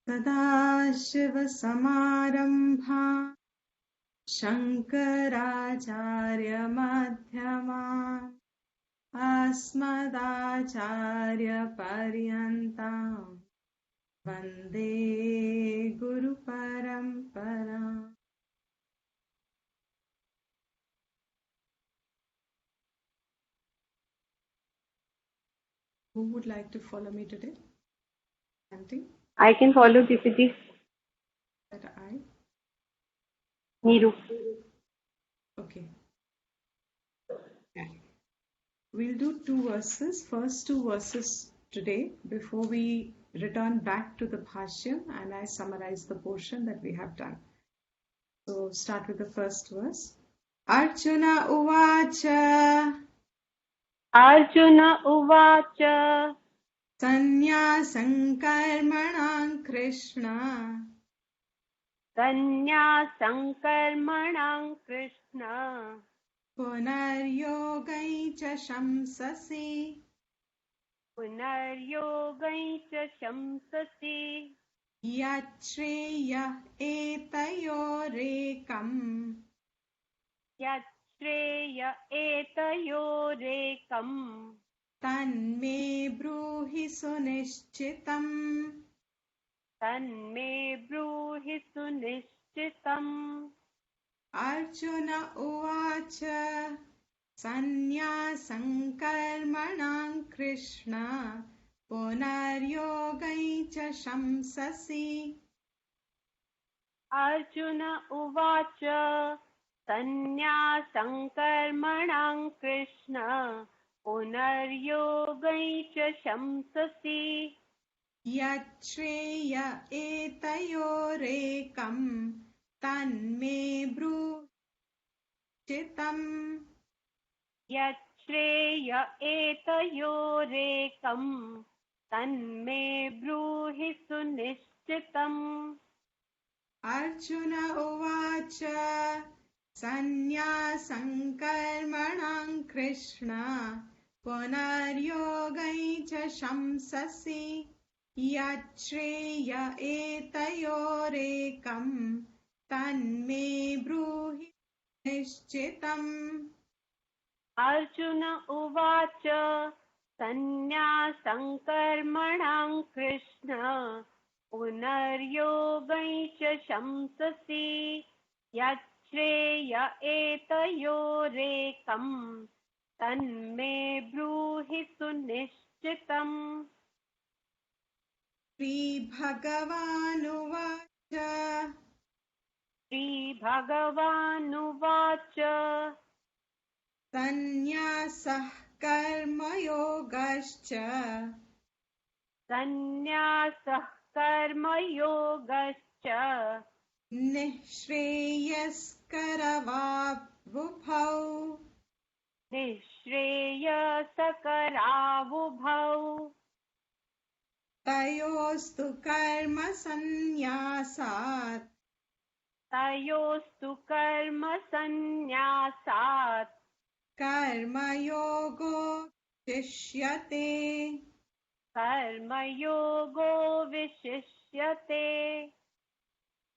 सदाशिवसमारम्भाम् शङ्कराचार्यमध्यमाम् अस्मदाचार्यपर्यन्ताम् वन्दे गुरुपरम्पराम्. Who would like to follow me today? Chanting I can follow GPG. that I. Neeru. Okay. Yeah. We'll do two verses. First two verses today before we return back to the Bhashya and I summarize the portion that we have done. So start with the first verse. Arjuna Uvacha Arjun उवाच Sanyasam Karmanam Krishna सन्न्यासं कर्मणां Krishna Punaryogai cha Shamsasi पुनर्योगं च शंससि Yachreya Etayorekam यच्छ्रेय एतयोरेकम् तन्मे ब्रूहि सुनिश्चितम्. तन्मे ब्रूहि सुनिश्चितम्. अर्जुन उवाच सन्न्यासं कर्मणां कृष्ण पुनर्योगै च शंससि. अर्जुन उवाच सन्न्यासं कर्मणां कृष्ण पुनर्योगं च शंससि यच्छ्रेय एतयोरेकं तन्मे ब्रूचितम्. यच्छ्रेय एतयोरेकं तन्मे ब्रूहि सुनिश्चितम्. अर्जुन उवाच सन्न्यासं कर्मणां कृष्ण पुनर्योगै च शंससि यच्छ्रेय एतयोरेकं तन्मे ब्रूहि निश्चितम्. अर्जुन उवाच सन्न्यासं कर्मणां कृष्ण पुनर्योगं च शंससि यच्छ्रेय एतयोरेकं तन्मे ब्रूहि सुनिश्चितम्. श्रीभगवानुवाच श्रीभगवानुवाच सन्न्यासः कर्मयोगश्च सन्न्यासः कर्मयोगश्च निःश्रेयस्करवावुभौ निःश्रेयसकरावुभौ तयोस्तु कर्मसन्न्यासात् तयोस्तु कर्मसन्न्यासात् कर्मयोगो विशिष्यते. कर्मयोगो विशिष्यते.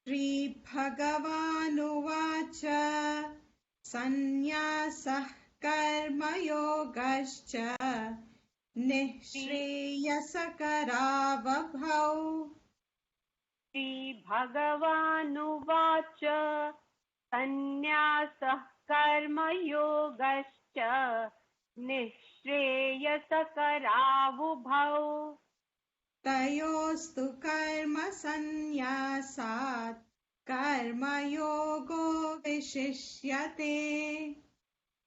श्रीभगवानुवाच सन्न्यासः कर्मयोगश्च निःश्रेयसकरावभौ. श्रीभगवानुवाच सन्न्यासः कर्मयोगश्च निःश्रेयसकरावुभौ तयोस्तु कर्मसन्न्यासात् कर्मयोगो विशिष्यते.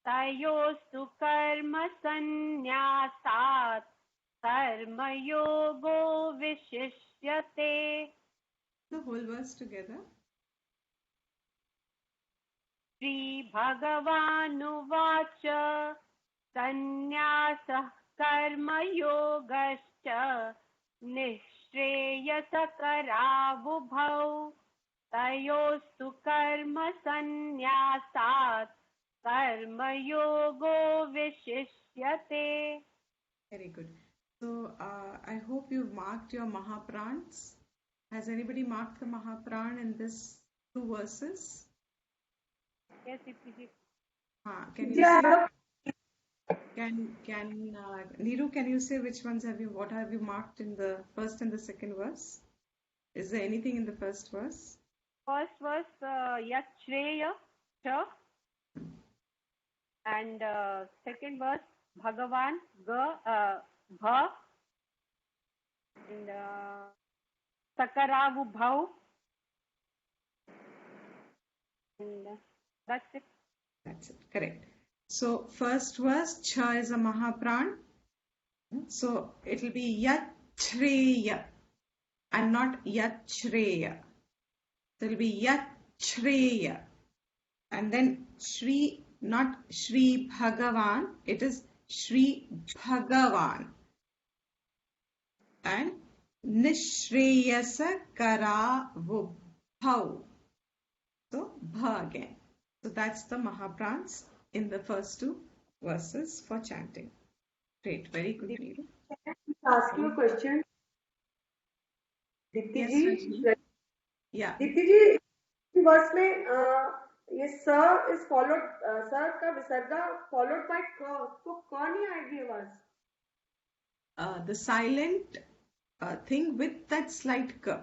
तयोस्तु कर्मसन्न्यासात् कर्मयोगो विशिष्यते. The whole verse together. श्रीभगवानुवाच सन्न्यासः कर्मयोगश्च निःश्रेयसकरावुभौ तयोस्तु कर्मसन्न्यासात् कर्मयोगो विशिष्यते. Very good. So I hope you've marked your Mahaprans. Has anybody marked the Mahapran in this 2 verses? Yes, Dipti. Can you say? Neeru, can you say which ones what have you marked in the first and the second verse? Is there anything in the first verse? First was Yat Shreya Cha, and second was Bhagavan Bha, and Sakaravu Bhau, and that's it. That's it, correct. So first verse, Cha is a Mahapran. So it will be Yat Shreya and not Yat Shreya. So it will be Yat Shreya. And then Shri, not Shri Bhagavan, it is Shri Bhagavan. And Nishreyasa Kara Vubhau. So Bha again. So that's the Mahaprans in the first 2 verses for chanting. Great, very good, Neeru. Can I ask you a question? Deepti Yes, ji, Rajni. Yeah. Deepti ji, वर्स में ये sir is followed, sir का विसर्गा followed by क, तो क नहीं आएगी आवाज. The silent thing with that slight k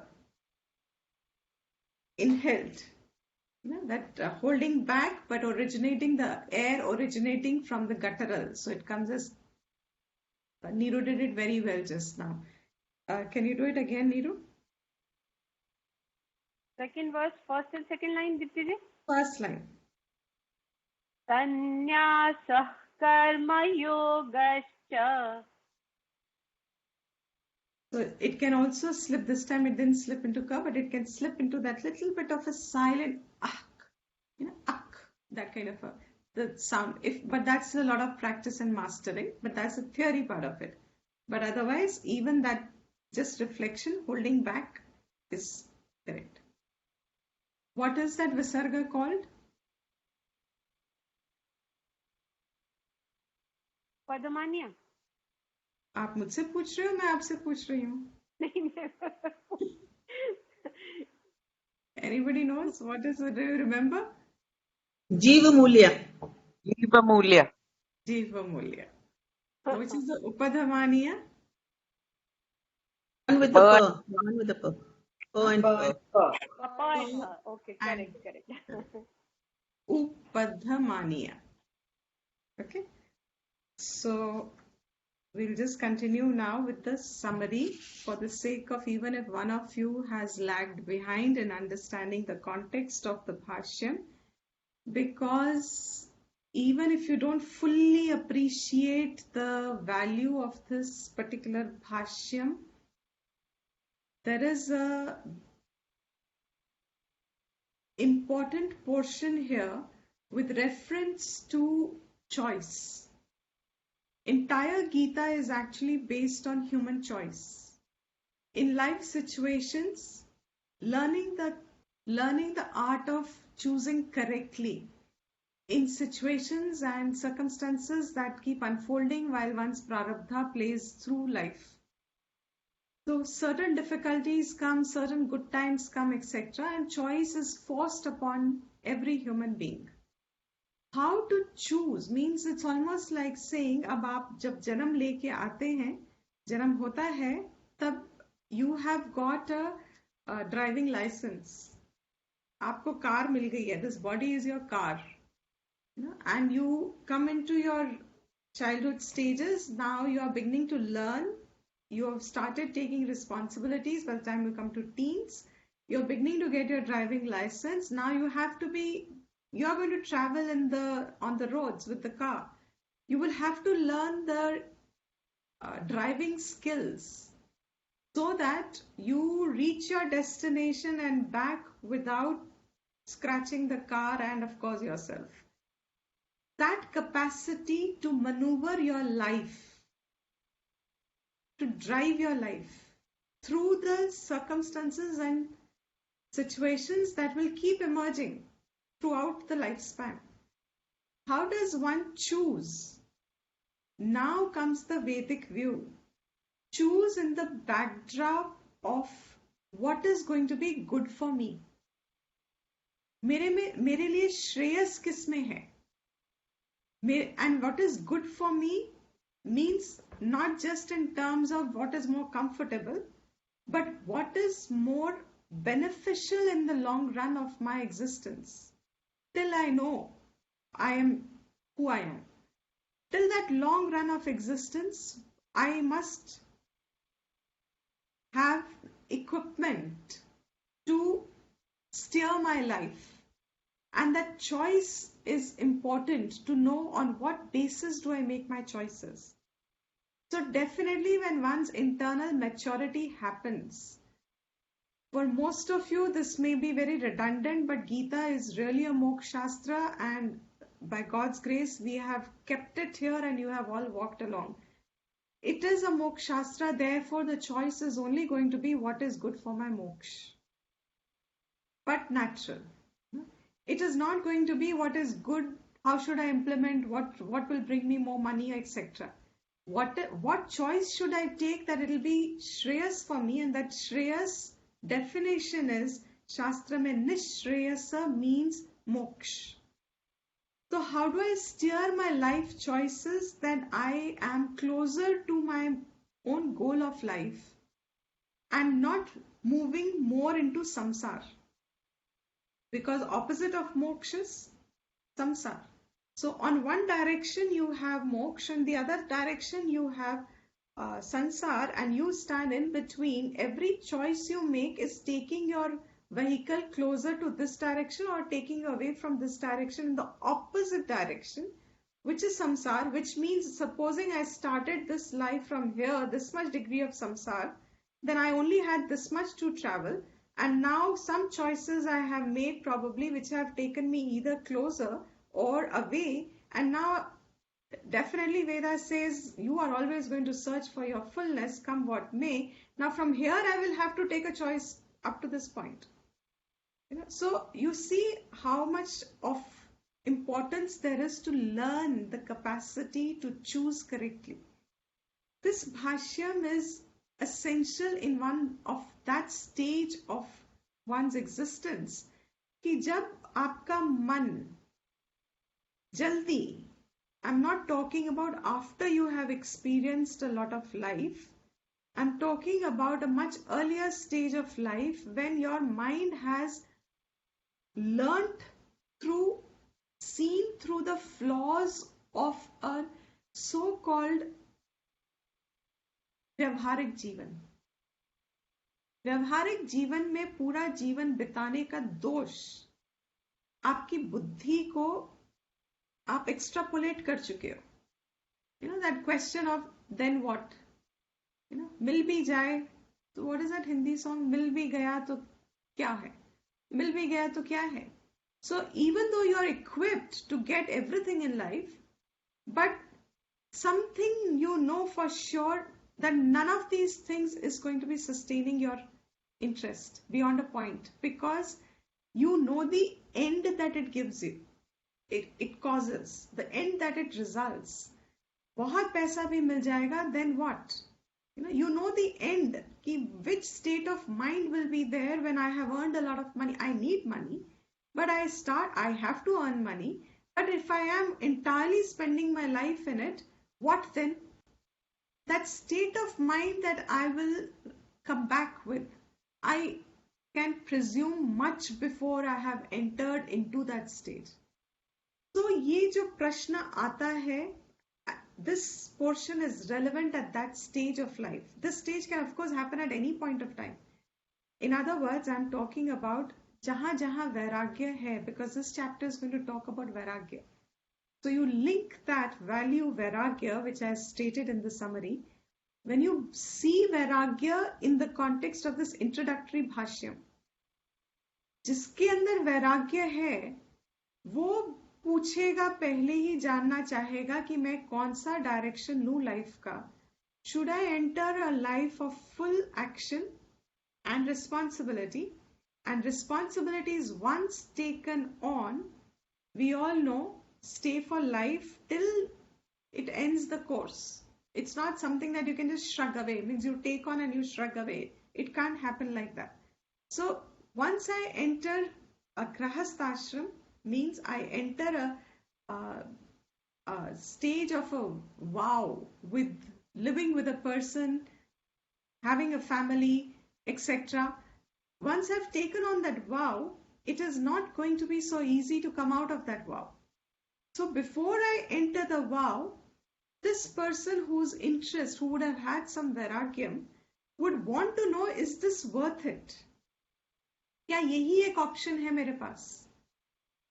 inhaled, that holding back but originating, the air originating from the guttural, so it comes as Neeru did it very well just now. Can you do it again, Neeru? Second verse, first and second line, Dipti ji. First line. Sannyasah karma yogascha. So it can also slip, this time it didn't slip into ka, but it can slip into that little bit of a silent ak, ak, that kind of the sound. But that's a lot of practice and mastering, but that's the theory part of it. But otherwise, even that just reflection, holding back is correct. What is that visarga called? Padamanya. आप मुझसे पूछ रहे हो, मैं आपसे पूछ रही हूँ. Anybody knows what is it? Do you remember? Jeevamulya. Jeevamulya. Jeevamulya. Which is the Upadhamaniya? One with the pa. One with the pa. Pa and pa. Okay, correct. Upadhamaniya. Okay. So we'll just continue now with the summary for the sake of, even if one of you has lagged behind in understanding the context of the Bhashyam, because even if you don't fully appreciate the value of this particular Bhashyam, there is a important portion here with reference to choice. Entire Gita is actually based on human choice. In life situations, learning the art of choosing correctly in situations and circumstances that keep unfolding while one's prarabdha plays through life. So certain difficulties come, certain good times come, etc. and choice is forced upon every human being. How to choose means it's almost like saying, अब आप जब जन्म लेके आते हैं, जन्म होता है, तब you have got a driving license. आपको कार मिल गई है. This body is your car. And you come into your childhood stages. Now you are beginning to learn. You have started taking responsibilities by the time you come to teens. You're beginning to get your driving license. Now you are going to travel on the roads with the car. You will have to learn the driving skills so that you reach your destination and back without scratching the car and of course yourself. That capacity to maneuver your life, to drive your life through the circumstances and situations that will keep emerging throughout the lifespan. How does one choose? Now comes the Vedic view. Choose in the backdrop of what is going to be good for me. मेरे लिए श्रेयस किस में है? And what is good for me means not just in terms of what is more comfortable, but what is more beneficial in the long run of my existence. Till I know I am who I am. Till that long run of existence, I must have equipment to steer my life. And that choice is important to know on what basis do I make my choices. So definitely when one's internal maturity happens, for most of you this may be very redundant, but Gita is really a moksha shastra, and by God's grace we have kept it here and you have all walked along. It is a moksha shastra, therefore the choice is only going to be what is good for my moksha. But natural. It is not going to be what is good, how should I implement, what will bring me more money, etc. What choice should I take that it will be Shreyas for me, and that Shreyas definition is, Shastra mein Nishreyasa means moksha. So how do I steer my life choices that I am closer to my own goal of life and not moving more into samsara? Because opposite of moksha is samsara. So on one direction you have moksha, and the other direction you have sansar, and you stand in between. Every choice you make is taking your vehicle closer to this direction or taking away from this direction in the opposite direction, which is samsar, which means supposing I started this life from here, this much degree of samsar, then I only had this much to travel. And now some choices I have made probably which have taken me either closer or away. And now definitely Veda says you are always going to search for your fullness, come what may. Now from here I will have to take a choice up to this point. So you see how much of importance there is to learn the capacity to choose correctly. This bhashyam is essential in one of that stage of one's existence कि जब आपका मन जल्दी, I'm not talking about after you have experienced a lot of life, I'm talking about a much earlier stage of life when your mind has learnt through, seen through the flaws of a so-called व्यवहारिक जीवन. व्यवहारिक जीवन में पूरा जीवन बिताने का दोष आपकी बुद्धि को आप एक्सट्रापोलेट कर चुके हो. That question of then what? मिल भी जाए तो what is that Hindi song? मिल भी गया तो क्या है? मिल भी गया तो क्या है? So even though you are equipped to get everything in life, but something you know for sure that none of these things is going to be sustaining your interest beyond a point, because you know the end that it gives you, it causes, the end that it results. बहुत पैसा भी मिल जाएगा, then what? You know the end, कि which state of mind will be there when I have earned a lot of money. I need money, but I have to earn money. But if I am entirely spending my life in it, what then? That state of mind that I will come back with, I can presume much before I have entered into that stage. So ये जो प्रश्न आता है, this portion is relevant at that stage of life. This stage can of course happen at any point of time. In other words, I'm talking about जहाँ जहाँ वैराग्य है, because this chapter is going to talk about vairagya. So you link that value vairagya, which I stated in the summary. When you see vairagya in the context of this introductory bhashyam, जिसके अंदर वैराग्य है, वो पूछेगा, पहले ही जानना चाहेगा कि मैं कौन सा डायरेक्शन लूं लाइफ का. Should I enter a life of full action and responsibility? And responsibilities once taken on, we all know, stay for life till it ends the course. It's not something that you can just shrug away. It means you take on and you shrug away. It can't happen like that. So once I enter a grahasthashram, means I enter a stage of a vow with living with a person, having a family, etc. Once I've taken on that vow, it is not going to be so easy to come out of that vow. So before I enter the vow, this person whose interest, who would have had some vairagyam, would want to know, is this worth it? क्या यही एक option है मेरे पास?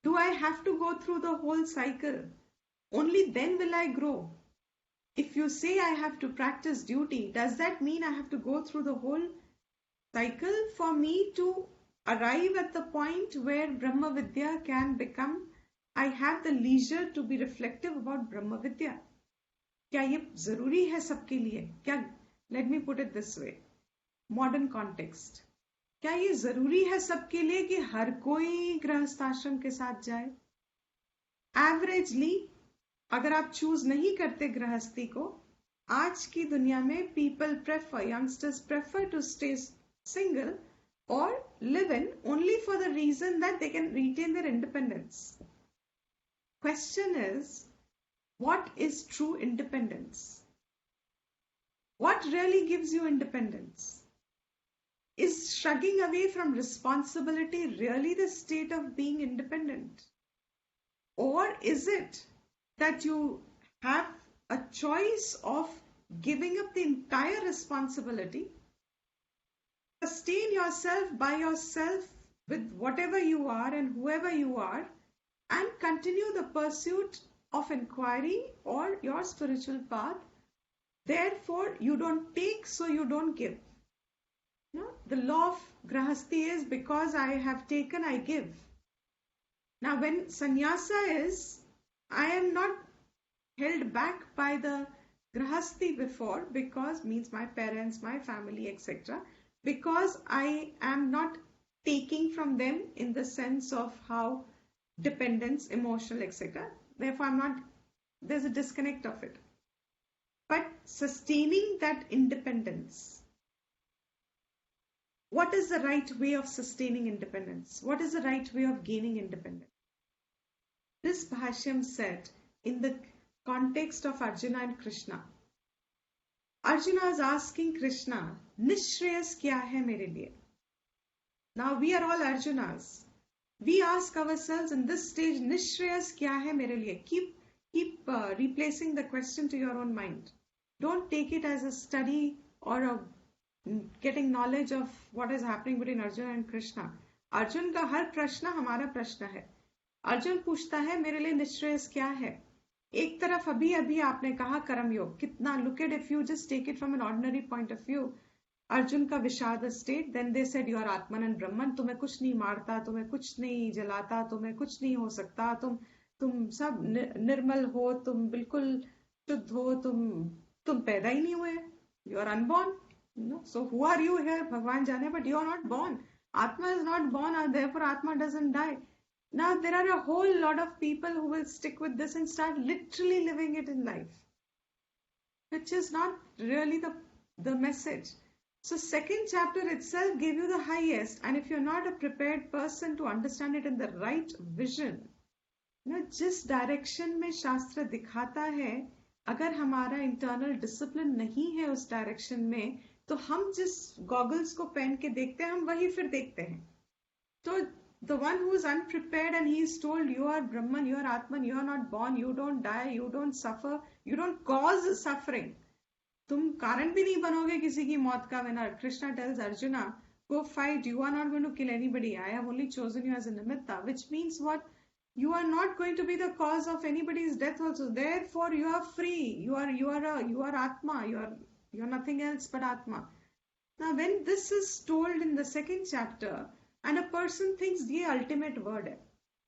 Do I have to go through the whole cycle? Only then will I grow. If you say I have to practice duty, does that mean I have to go through the whole cycle for me to arrive at the point where Brahma Vidya can become, I have the leisure to be reflective about Brahma Vidya? क्या ये जरूरी है सबके लिए? क्या, let me put it this way, modern context, क्या ये जरूरी है सबके लिए कि हर कोई गृहस्थाश्रम के साथ जाए? एवरेजली अगर आप चूज नहीं करते गृहस्थी को, आज की दुनिया में people prefer, youngsters prefer to stay single or live in only for the reason that they can retain their independence. Question is, what is true independence? What really gives you independence? Is shrugging away from responsibility really the state of being independent? Or is it that you have a choice of giving up the entire responsibility, sustain yourself by yourself with whatever you are and whoever you are, and continue the pursuit of inquiry or your spiritual path? Therefore, you don't take, so you don't give. No? The law of grahasti is, because I have taken, I give. Now, when sannyasa is, I am not held back by the grahasti before, because means my parents, my family, etc. Because I am not taking from them in the sense of how dependence, emotional, etc. Therefore, I'm not, there's a disconnect of it. But sustaining that independence, what is the right way of sustaining independence? What is the right way of gaining independence? This Bhashyam said in the context of Arjuna and Krishna. Arjuna is asking Krishna, Nishreyas kya hai mere liye? Now we are all Arjunas. We ask ourselves in this stage, Nishreyas kya hai mere liye? Keep replacing the question to your own mind. Don't take it as a study or a getting knowledge of what is happening between Arjuna and Krishna. Arjun का हर प्रश्न हमारा प्रश्न है. अर्जुन पूछता है मेरे लिए निश्रेयस क्या है? एक तरफ अभी आपने कहा कर्म योग, कितना, look at, if you just take it from an ordinary point of view, Arjun का विषाद state, then they said you are Atman and Brahman, तुम्हें कुछ नहीं मारता, तुम्हें कुछ नहीं जलाता, तुम्हें कुछ नहीं हो सकता, तुम सब निर्मल हो, तुम बिल्कुल शुद्ध हो, तुम पैदा ही नहीं हुए, you are unborn. No? So who are you here? Bhagwan जाने, but you are not born. Atma is not born, and therefore Atma doesn't die. Now there are a whole lot of people who will stick with this and start literally living it in life, which is not really the message. So second chapter itself gave you the highest, and if you're not a prepared person to understand it in the right vision, जिस direction में शास्त्र दिखाता है, अगर हमारा internal discipline नहीं है उस डायरेक्शन में, तो हम जिस गॉगल्स को पहन के देखते हैं, हम वही फिर देखते हैं. तो the one who is unprepared and he is told you are Brahman, you are Atman, you are not born, you don't die, you don't suffer, you don't cause suffering. तुम कारण भी नहीं बनोगे किसी की मौत का. When Krishna tells Arjuna, go fight, you are not going to kill anybody. I have only chosen you as a nimitta, which means what? You are not going to be the cause of anybody's death also. Therefore, you are free. You are Atma. You are nothing else but Atma. Now, when this is told in the second chapter, and a person thinks the ultimate word है,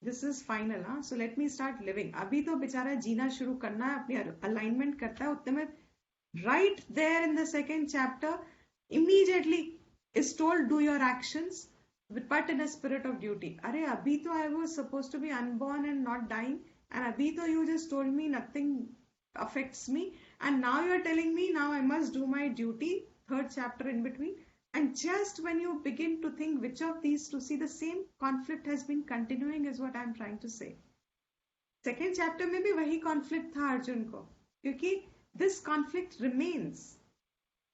this is final, हाँ? So let me start living. अभी तो बेचारा जीना शुरू करना है, अपनी alignment करता है, उतने में right there in the second chapter, immediately is told do your actions, but in a spirit of duty. अरे अभी तो I was supposed to be unborn and not dying, and अभी तो you just told me nothing affects me, and now you are telling me now I must do my duty. Third chapter in between. And just when you begin to think which of these to see, the same conflict has been continuing is what I'm trying to say. Second chapter में भी वही conflict था अर्जुन को, क्योंकि this conflict remains.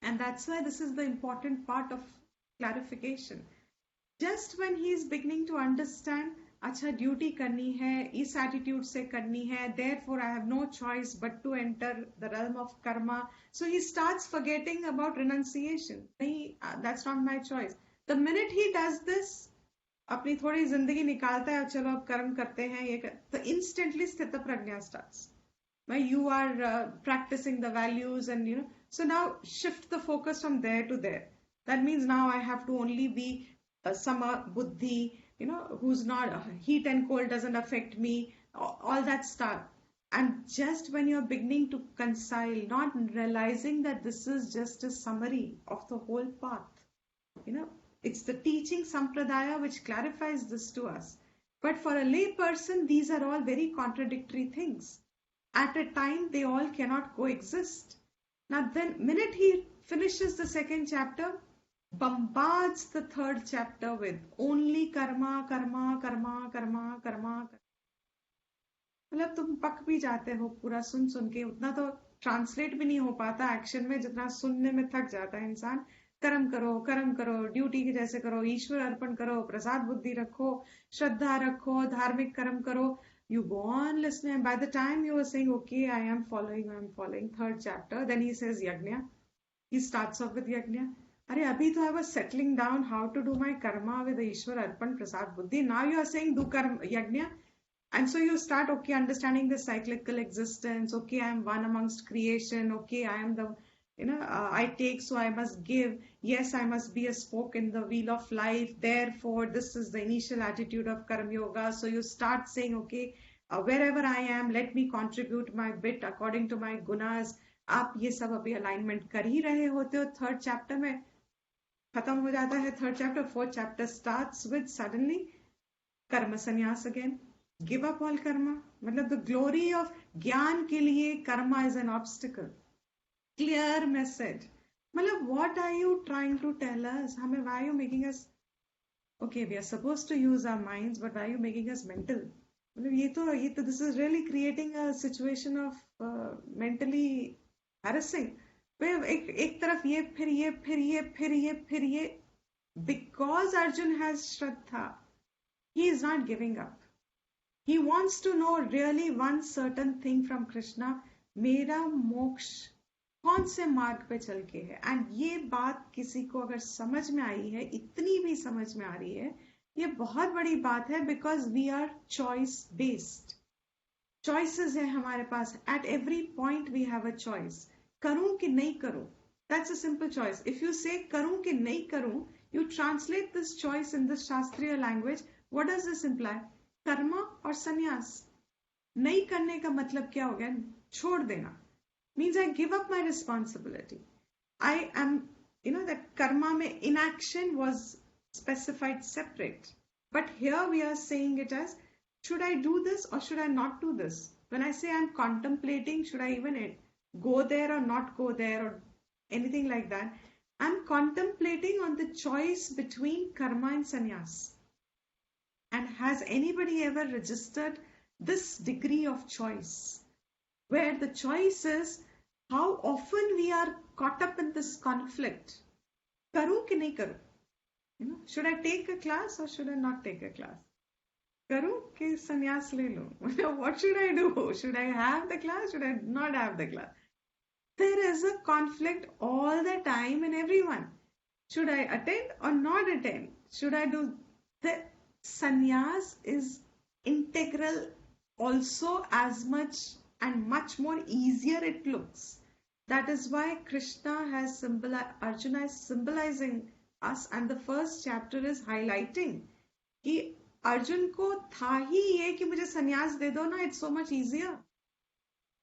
And that's why this is the important part of clarification. Just when he is beginning to understand, अच्छा duty करनी है, इस एटीट्यूड से करनी है, therefore I have no choice but to enter the realm of karma. So he starts forgetting about renunciation. नहीं, that's not my choice. The minute he does this, अपनी थोड़ी जिंदगी निकालता है, चलो अब कर्म करते हैं, ये तो instantly स्थित प्रज्ञा starts. Where you are practicing the values and so now shift the focus from there to there. That means now I have to only be sama buddhi, who's not heat and cold doesn't affect me, all that stuff. And just when you're beginning to reconcile, not realizing that this is just a summary of the whole path, it's the teaching sampradaya which clarifies this to us. But for a lay person, these are all very contradictory things. At a time, they all cannot coexist. Now, the minute he finishes the second chapter, bombards the third chapter with only karma, karma, karma, karma, karma. मतलब तुम पक भी जाते हो पूरा सुन के, उतना तो ट्रांसलेट भी नहीं हो पाता एक्शन में जितना सुनने में थक जाता है इंसान. कर्म करो, ड्यूटी के जैसे करो, ईश्वर अर्पण करो, प्रसाद बुद्धि रखो, श्रद्धा रखो, धार्मिक कर्म करो. You go on listening, and by the time you are saying, okay, I am following, third chapter, then he says yajna. He starts off with yajna. Arey, abhi to I was settling down how to do my karma with the Ishwar Arpan Prasad Buddhi. Now you are saying do karma yajna. And so you start, okay, understanding the cyclical existence. Okay, I am one amongst creation. Okay, I am the, I take, so I must give. Yes, I must be a spoke in the wheel of life. Therefore, this is the initial attitude of Karma Yoga. So you start saying, okay, wherever I am, let me contribute my bit according to my gunas. आप ये सब अभी alignment कर ही रहे होते हो. Third chapter में खत्म हो जाता है third chapter. Fourth chapter starts with suddenly karma sannyas again. Give up all karma. मतलब the glory of ज्ञान के लिए karma is an obstacle. Clear message. मतलब what are you trying to tell us? Why are you making us, okay, we are supposed to use our minds, but why are you making us mental? मतलब ये तो this is really creating a situation of mentally harassing. एक तरफ ये फिर ये because Arjun has Shraddha, he is not giving up. He wants to know really one certain thing from Krishna. मेरा मोक्ष कौन से मार्ग पे चल के है. एंड ये बात किसी को अगर समझ में आई है, इतनी भी समझ में आ रही है, ये बहुत बड़ी बात है. Because we are choice based. Choices है हमारे पास. At every point we have a choice. करूं कि नहीं करूं, that's a simple choice. If you say करूं कि नहीं करूं, you translate this choice in this शास्त्रीय language. What does this imply? कर्म और संन्यास. नहीं करने का मतलब क्या हो गया? छोड़ देना. Means I give up my responsibility. I am, that karma mein inaction was specified separate. But here we are saying it as, should I do this or should I not do this? When I say I'm contemplating, should I even go there or not go there or anything like that? I'm contemplating on the choice between karma and sannyas. And has anybody ever registered this degree of choice? Where the choice is how often we are caught up in this conflict. Karu ki nahi karu? Should I take a class or should I not take a class? Karu ki sannyas le lo. What should I do? Should I have the class? Should I not have the class? There is a conflict all the time in everyone. Should I attend or not attend? Should I do? The sannyas is integral also as much and much more easier it looks. That is why Krishna has Arjuna is symbolizing us, and the first chapter is highlighting कि अर्जुन को था ही ये कि मुझे संन्यास दे दो ना, it's so much easier.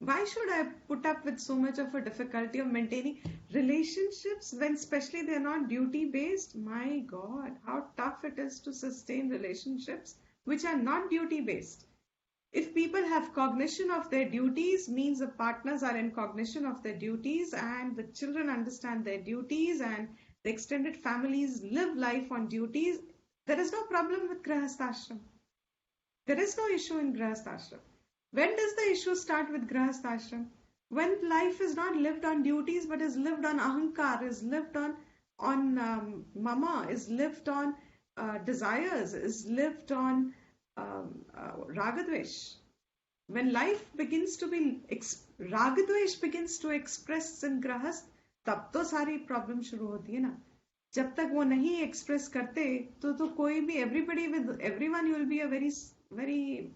Why should I put up with so much of a difficulty of maintaining relationships when especially they're not duty based? My God, how tough it is to sustain relationships which are not duty based. If people have cognition of their duties, means the partners are in cognition of their duties and the children understand their duties and the extended families live life on duties. There is no problem with Grahasthashram. There is no issue in Grahasthashram. When does the issue start with Grahasthashram? When life is not lived on duties but is lived on ahankar, is lived on mama, is lived on desires, is lived on ragadvesh. When life begins to be ragadvesh begins to express in grahast, तब तो सारी problem शुरू होती है ना. जब तक वो नहीं एक्सप्रेस करते तो कोई भी everybody with everyone you will be a very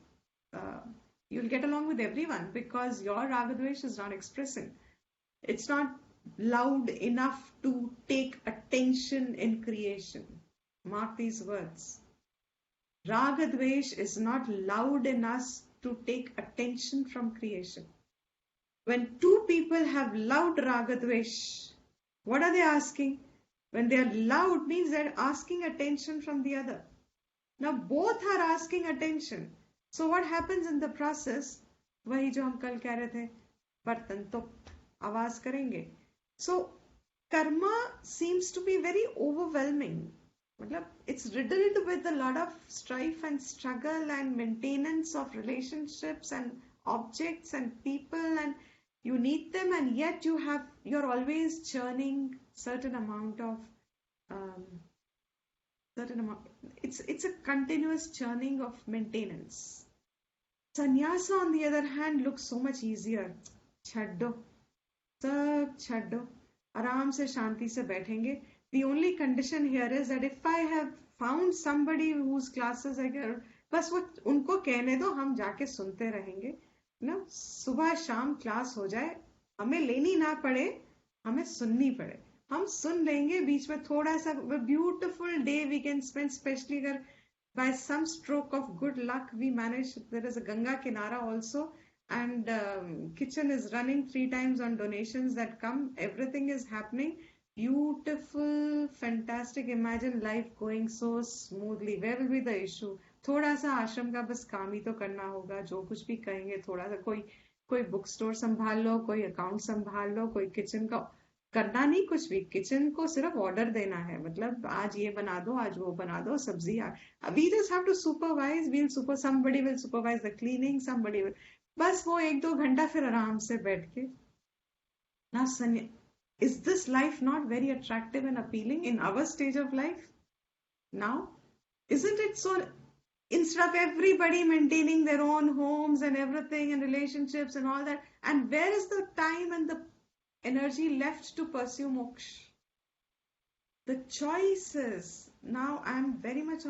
you'll get along with everyone because your ragadvesh is not expressing. It's not loud enough to take attention in creation. Mark these words. Ragadvesh is not loud enough to take attention from creation. When two people have loud ragadvesh, what are they asking? When they are loud means they're asking attention from the other. Now both are asking attention. So what happens in the process? वही जो हम कल कह रहे थे, बर्तन तो आवाज करेंगे. So karma seems to be very overwhelming. It's riddled with a lot of strife and struggle and maintenance of relationships and objects and people, and you need them, and yet you're always churning certain amount. It's a continuous churning of maintenance. Sannyasa, on the other hand, looks so much easier. Chhaddo, sab chhaddo, आराम से शांति से बैठेंगे. The only condition here is that if I have found somebody whose classes are, बस वो उनको कहने दो, हम जाके सुनते रहेंगे ना. सुबह शाम क्लास हो जाए, हमें लेनी ना पड़े, हमें सुननी पड़े, हम सुन लेंगे. बीच में थोड़ा सा beautiful day we can spend, especially अगर by some stroke of good luck we manage. There is a Ganga Kinara also, and kitchen is running 3 times on donations that come. Everything is happening. Beautiful, fantastic. Imagine life going so smoothly. Where will be the issue? थोड़ा सा आश्रम का बस काम ही तो करना होगा. जो कुछ भी कहेंगे थोड़ा सा, कोई बुक स्टोर संभाल लो, कोई अकाउंट संभाल लो, कोई किचन का करना नहीं कुछ भी. किचन को सिर्फ ऑर्डर देना है. मतलब आज ये बना दो, आज वो बना दो, सब्जी. We just have to supervise. Somebody will supervise the cleaning. Somebody will. बस वो 1-2 घंटा फिर आराम से बैठ के. Now, is this life not very attractive and appealing in our stage of life now? Isn't it so? Instead of everybody maintaining their own homes and everything and relationships and all that, and where is the time and the energy left to pursue moksha? The choices. Now I'm very much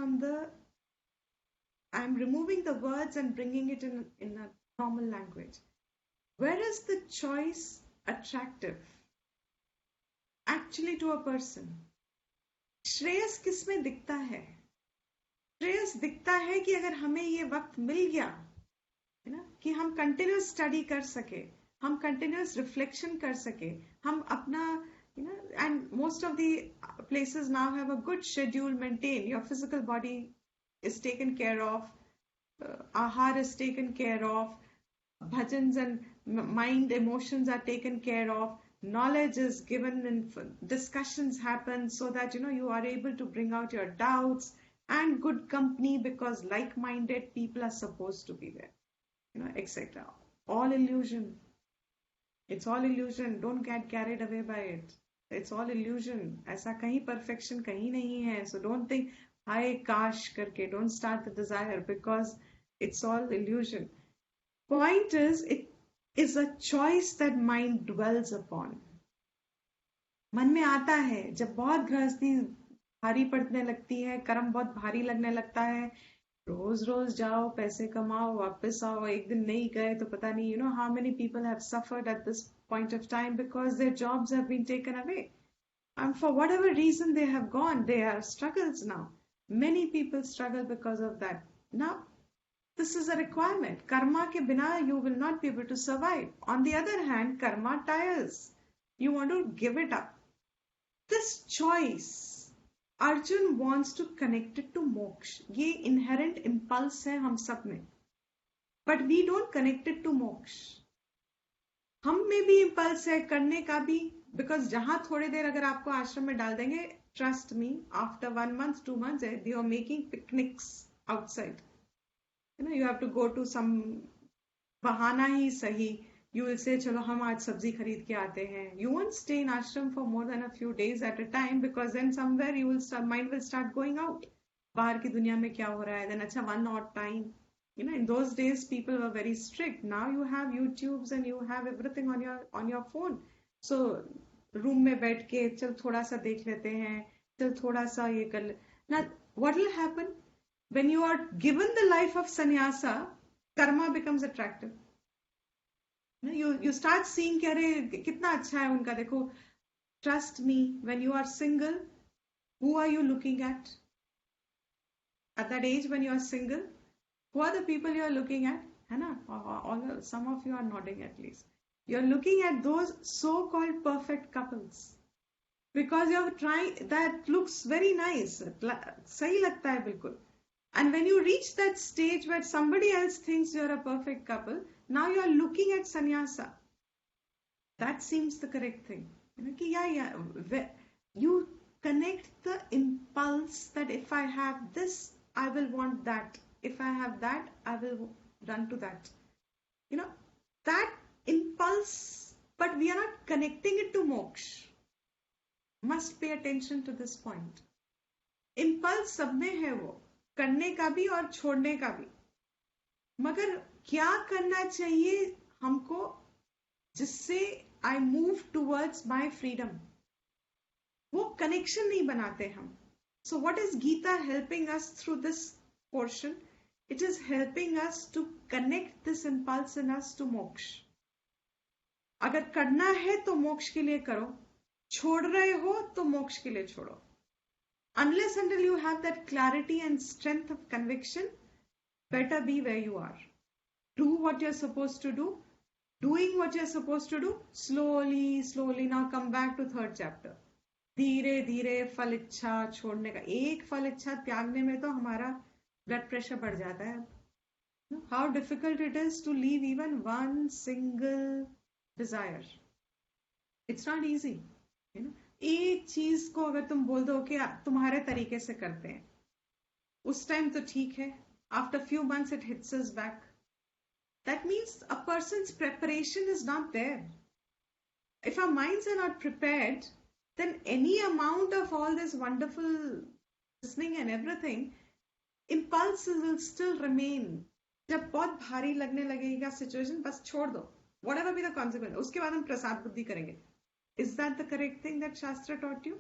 I'm removing the words and bringing it in a normal language. Where is the choice attractive actually to a person? Shreyas किसमें दिखता है? श्रेयस दिखता है कि अगर हमें ये वक्त मिल गया है ना, कि हम कंटिन्यूस स्टडी कर सके, हम कंटिन्यूस रिफ्लेक्शन कर सके, हम अपना and most of the places now have a good schedule maintained. Your physical body is taken care of, ahar is taken care of, bhajans and mind emotions are taken care of, knowledge is given and discussions happen so that you are able to bring out your doubts, and good company because like-minded people are supposed to be there, etc. All illusion. It's all illusion. Don't get carried away by it. It's all illusion. ऐसा कहीं perfection कहीं नहीं है. So don't think हाय काश करके. Don't start the desire because it's all illusion. Point is, it is a choice that mind dwells upon. मन में आता है जब बहुत गृहस्थी भारी पड़ने लगती है, कर्म बहुत भारी लगने लगता है, रोज रोज जाओ, पैसे कमाओ, वापस आओ, एक दिन नहीं गए तो पता नहीं. How many people have suffered at this point of time because their jobs have been taken away, and for whatever reason they have gone. They have struggles now. Many people struggle because of that. Now this is a requirement. Karma ke bina you will not be able to survive. On the other hand, karma tires. You want to give it up. This choice, Arjun wants to connect it to moksha. ये inherent impulse है हम सब में. But we don't connect it to moksha. हम में भी impulse है करने का भी, बिकॉज जहां थोड़ी देर अगर आपको आश्रम में डाल देंगे, trust me, after 1 month 2 months they are making picnics outside. You have to go to some बहाना ही सही, you will say चलो हम आज सब्जी खरीद के आते हैं. You won't stay in ashram for more than a few days at a time, because then somewhere you will start, mind will start going out. बाहर की दुनिया में क्या हो रहा है, then अच्छा one odd time. In those days people were very strict. Now you have YouTubes and you have everything on your phone. So room में बैठ के चल थोड़ा सा देख लेते हैं, चल थोड़ा सा ये कर ले. Now what will happen when you are given the life of sannyasa? Karma becomes attractive. You start seeing कि अरे कितना अच्छा है उनका, देखो. Trust me, when you are single, who are you looking at? At that age when you are single, who are the people you are looking at? है ना? Some of you are nodding at least. You are looking at those so-called perfect couples. Because you are trying, that looks very nice. सही लगता है बिल्कुल. And when you reach that stage where somebody else thinks you're a perfect couple, now you're looking at sannyasa. That seems the correct thing. You connect the impulse that if I have this, I will want that. If I have that, I will run to that. That impulse, but we are not connecting it to moksha. Must pay attention to this point. Impulse सब में है वो, करने का भी और छोड़ने का भी. मगर क्या करना चाहिए हमको जिससे I move towards my freedom? वो कनेक्शन नहीं बनाते हम. So what is Gita helping us through this portion? It is helping us to connect this impulse in us to moksha. अगर करना है तो मोक्ष के लिए करो, छोड़ रहे हो तो मोक्ष के लिए छोड़ो. Unless until you have that clarity and strength of conviction, better be where you are. Do what you're supposed to do. Doing what you're supposed to do, slowly. Now come back to 3rd chapter. धीरे धीरे फल इच्छा छोड़ने का. एक फल इच्छा त्यागने में तो हमारा ब्लड प्रेशर बढ़ जाता है. How difficult it is to leave even one single desire. It's not easy. एक चीज को अगर तुम बोल दो कि तुम्हारे तरीके से करते हैं, उस टाइम तो ठीक है. After few months it hits us back. That means a person's preparation is not there. If our minds are not prepared, then any amount of all this wonderful listening and everything, impulses will still remain. जब बहुत भारी लगने लगेगा situation, बस छोड़ दो. Whatever be the consequence, उसके बाद हम प्रसाद बुद्धि करेंगे. Is that the correct thing that Shastra taught you?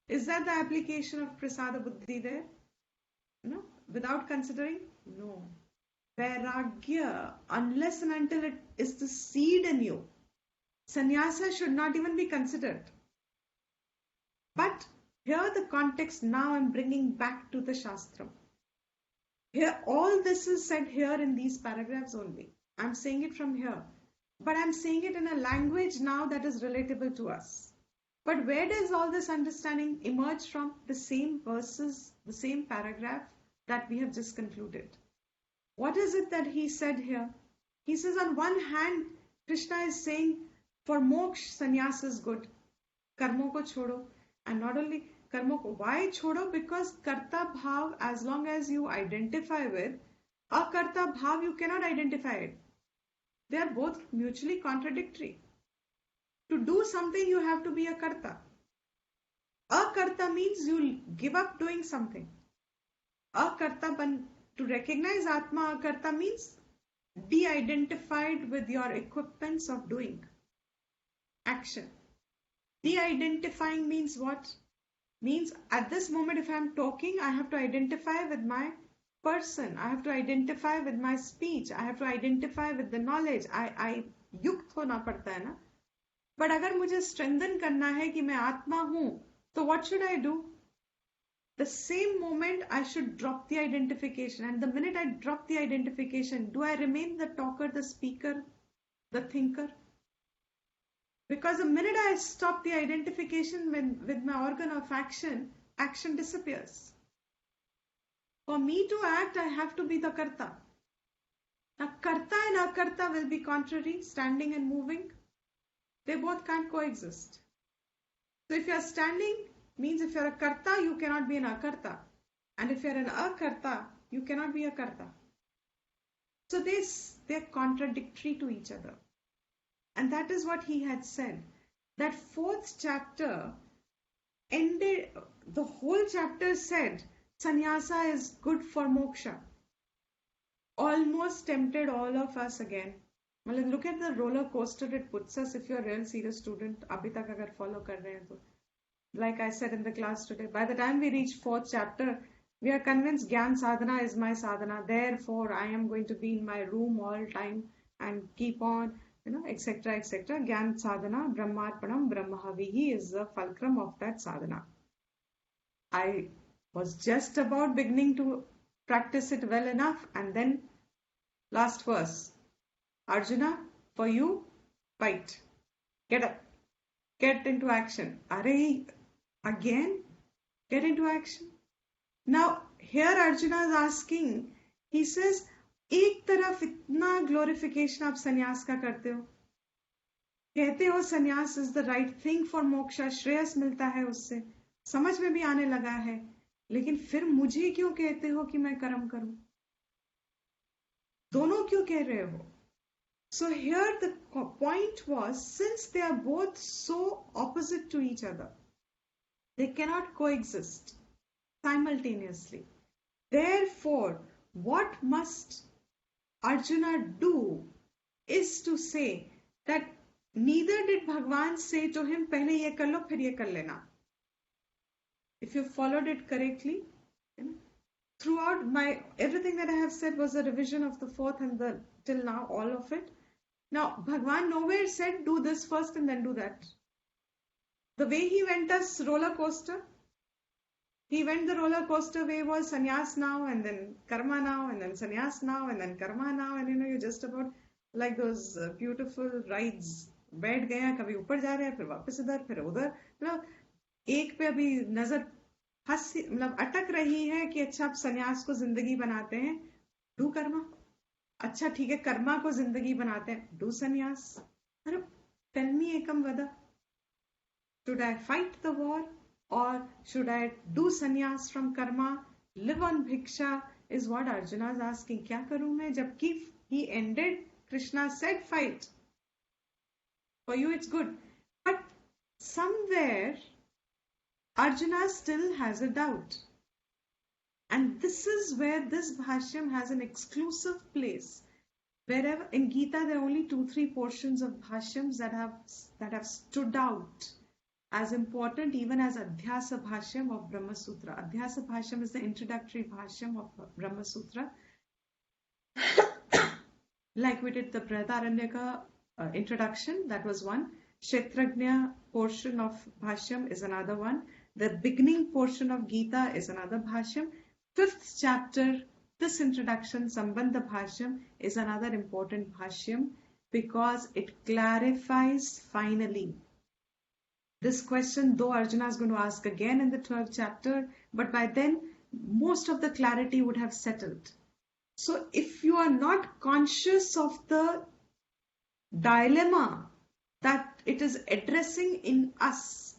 Is that the application of prasada buddhi there? No. Without considering? No. Vairagya, unless and until it is the seed in you, sannyasa should not even be considered. But here the context now I'm bringing back to the Shastra. Here, all this is said here in these paragraphs only. I'm saying it from here. But I'm saying it in a language now that is relatable to us. But where does all this understanding emerge from? The same verses, the same paragraph that we have just concluded. What is it that he said here? He says, on one hand, Krishna is saying, for moksha, sannyasa is good. Karmo ko chodo. And not only karmo ko, why chodo? Because karta bhav, as long as you identify with, akarta bhav, you cannot identify it. They are both mutually contradictory. To do something, you have to be a karta. Akarta means you give up doing something. Akarta, to recognize Atma Akarta means de-identified with your equipments of doing action. De-identifying means what? Means at this moment, if I am talking, I have to identify with my person. I have to identify with my speech. I have to identify with the knowledge. I युक्त होना पड़ता है ना. But अगर मुझे strengthen करना है कि मैं आत्मा हूँ, तो what should I do? The same moment I should drop the identification. And the minute I drop the identification, do I remain the talker, the speaker, the thinker? Because the minute I stop the identification with my organ of action, action disappears. For me to act, I have to be the karta. Now, karta and akarta will be contrary, standing and moving. They both can't coexist. So if you are standing, means if you are a karta, you cannot be an akarta. And if you are an akarta, you cannot be a karta. So they're contradictory to each other. And that is what he had said. That fourth chapter ended, the whole chapter said, sannyasa is good for moksha. Almost tempted all of us again. Well, look at the roller coaster it puts us if you're a real serious student. Abhi tak agar follow kar rahe hain to. Like I said in the class today, by the time we reach fourth chapter, we are convinced Gyan sadhana is my sadhana. Therefore, I am going to be in my room all time and keep on, etc., etc. Gyan sadhana, Brahmarpanam, Brahmahavihi is the fulcrum of that sadhana. I was just about beginning to practice it well enough, and then last verse. Arjuna, for you, fight. Get up. Get into action. Arey, again, get into action. Now, here Arjuna is asking, he says, एक तरफ इतना glorification आप संन्यास का करते हो, कहते हो संन्यास is the right thing for moksha, Shreyas मिलता है उससे, समझ में भी आने लगा है, लेकिन फिर मुझे क्यों कहते हो कि मैं कर्म करूं? दोनों क्यों कह रहे हो? So here the point was, since they are both so opposite to each other, they cannot coexist simultaneously. Therefore, what must Arjuna do is to say that neither did Bhagwan say to him, pehle ye kar lo, phir ye kar lena. If you followed it correctly, throughout everything that I have said was a revision of the fourth and till now, all of it. Now, Bhagwan nowhere said do this first and then do that. The way he went us roller coaster, he went the roller coaster way was sannyas now and then karma now and then sannyas now and then karma now, and you're just about like those beautiful rides. बैठ गए हैं, कभी ऊपर जा रहे हैं, फिर वापस इधर, फिर उधर, मतलब एक पे अभी नजर मतलब अटक रही है कि अच्छा आप संन्यास को जिंदगी बनाते हैं, डू कर्मा. अच्छा ठीक है, कर्मा को जिंदगी बनाते हैं, डू संन्यास. अरे tell me Ekam वदा, should I fight the war or should I do sannyas from karma, live on bhiksha, is what Arjuna is asking. क्या करूं मैं? जबकि he ended, Krishna said fight. For you it's good. But somewhere Arjuna still has a doubt. And this is where this Bhashyam has an exclusive place. Wherever in Gita there are only 2-3 portions of Bhashyams that have stood out as important, even as Adhyasa Bhashyam of Brahma Sutra. Adhyasa Bhashyam is the introductory Bhashyam of Brahma Sutra. Like we did the Brihadaranyaka introduction, that was one. Kshetrajna portion of Bhashyam is another one. The beginning portion of Gita is another Bhashyam. 5th chapter, this introduction, Sambandha Bhashyam, is another important Bhashyam because it clarifies finally this question, though Arjuna is going to ask again in the 12th chapter, but by then most of the clarity would have settled. So if you are not conscious of the dilemma that it is addressing in us,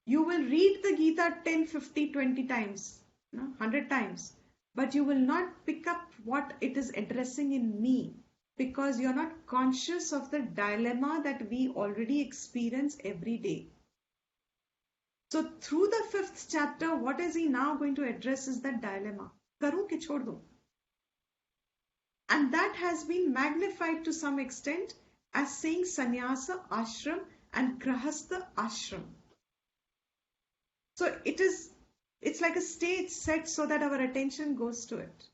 you will read the Gita 10, 50, 20 times, 100 times, but you will not pick up what it is addressing in me because you are not conscious of the dilemma that we already experience every day. So through the 5th chapter, what is he now going to address is that dilemma. Karu ke chhod do. And that has been magnified to some extent as saying sannyasa ashram and grahastha ashram. So it's like a stage set so that our attention goes to it.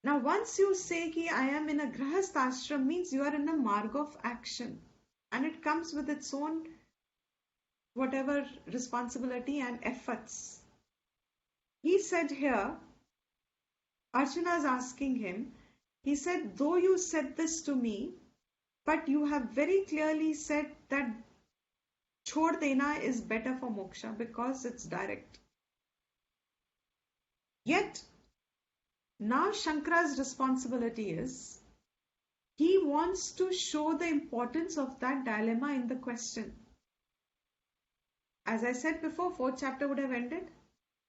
Now once you say ki I am in a grahastha ashram, means you are in a marg of action, and it comes with its own whatever responsibility and efforts. He said here, Arjuna is asking him, he said, though you said this to me, but you have very clearly said that chhod dena is better for moksha because it's direct. Yet, now Shankara's responsibility is, he wants to show the importance of that dilemma in the question. As I said before, 4th chapter would have ended.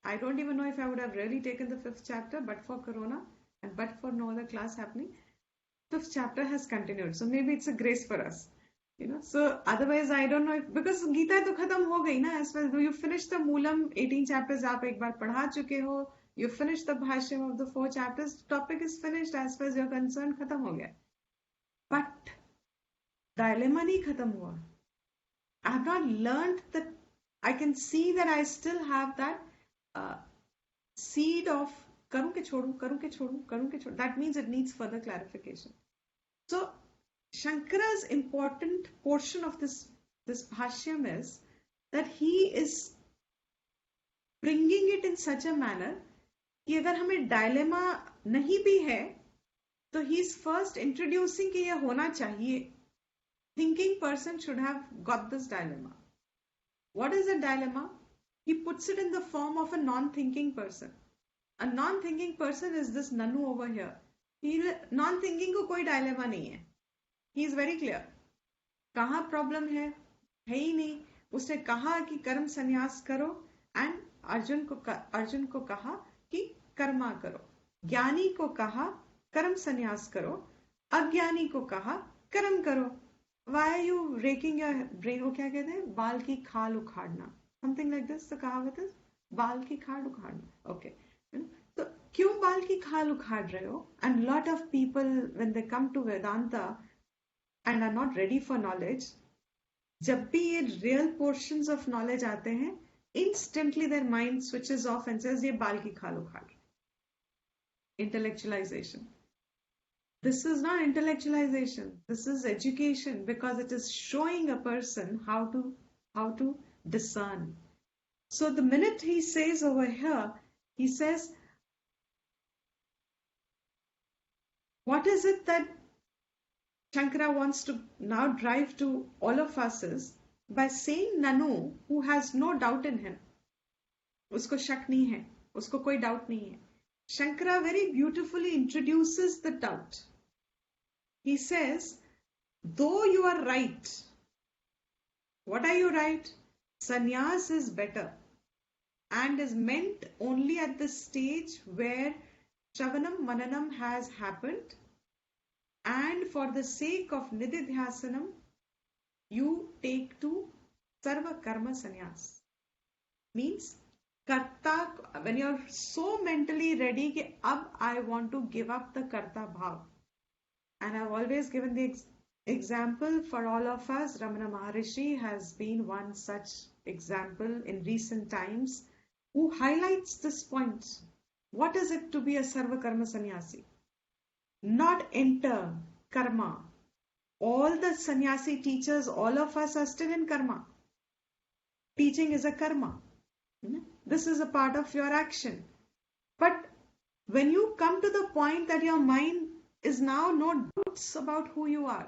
I don't even know if I would have really taken the 5th chapter, but for Corona and but for no other class happening, 5th chapter has continued. So maybe it's a grace for us. So otherwise I don't know if, because Gita तो खत्म हो गई ना, as well. You finish the Moolam 18 chapters आप एक बार पढ़ा चुके हो. You finish the Bhashyam of the 4 chapters. Topic is finished as far as you're concerned. खत्म हो गया. But dilemma नहीं खत्म हुआ. I have not learned that. I can see that I still have that seed of करूं के छोड़ूं, करूं के छोड़ूं, करूं के छोड़ूं. That means it needs further clarification. So Shankara's important portion of this Bhashyam is that he is bringing it in such a manner कि अगर हमें dilemma नहीं भी है, तो he is first introducing कि ये होना चाहिए. Thinking person should have got this dilemma. What is a dilemma? He puts it in the form of a non-thinking person. A non-thinking person is this Nanu over here. Non-thinking को कोई dilemma नहीं है. He is very clear. कहाँ problem है ही नहीं. उसने कहा कि कर्म संन्यास करो and अर्जुन को कहा कि कर्मा करो. ज्ञानी को कहा कर्म संन्यास करो, अज्ञानी को कहा कर्म करो. Why are you raking your brain? वो क्या कहते हैं? बाल की खाल उखाड़ना. Something like this. The कहावत is बाल की खाल उखाड़ना. Okay. तो क्यों बाल की खाल उखाड़ रहे हो? And lot of people when they come to Vedanta and are not ready for knowledge, जब भी ये real portions of knowledge आते हैं, instantly their mind switches off and says ये बाल की खाल उखाड़. Intellectualization. This is not intellectualization. This is education because it is showing a person how to discern. So the minute he says over here, he says, what is it that Shankara wants to now drive to all of us is by saying Nanu, who has no doubt in him. Usko shak nahi hai. Usko koi doubt nahi hai. Shankara very beautifully introduces the doubt. He says, though you are right, what are you right? Sannyas is better and is meant only at the stage where Shravanam Mananam has happened, and for the sake of Nididhyasanam, you take to Sarva Karma Sannyas. Means, Karta, when you're so mentally ready, कि अब I want to give up the Karta Bhav. And I've always given the example for all of us. Ramana Maharishi has been one such example in recent times who highlights this point. What is it to be a Sarva Karma Sannyasi? Not enter karma. All the sannyasi teachers, all of us are still in karma. Teaching is a karma. This is a part of your action. But when you come to the point that your mind is now no doubts about who you are,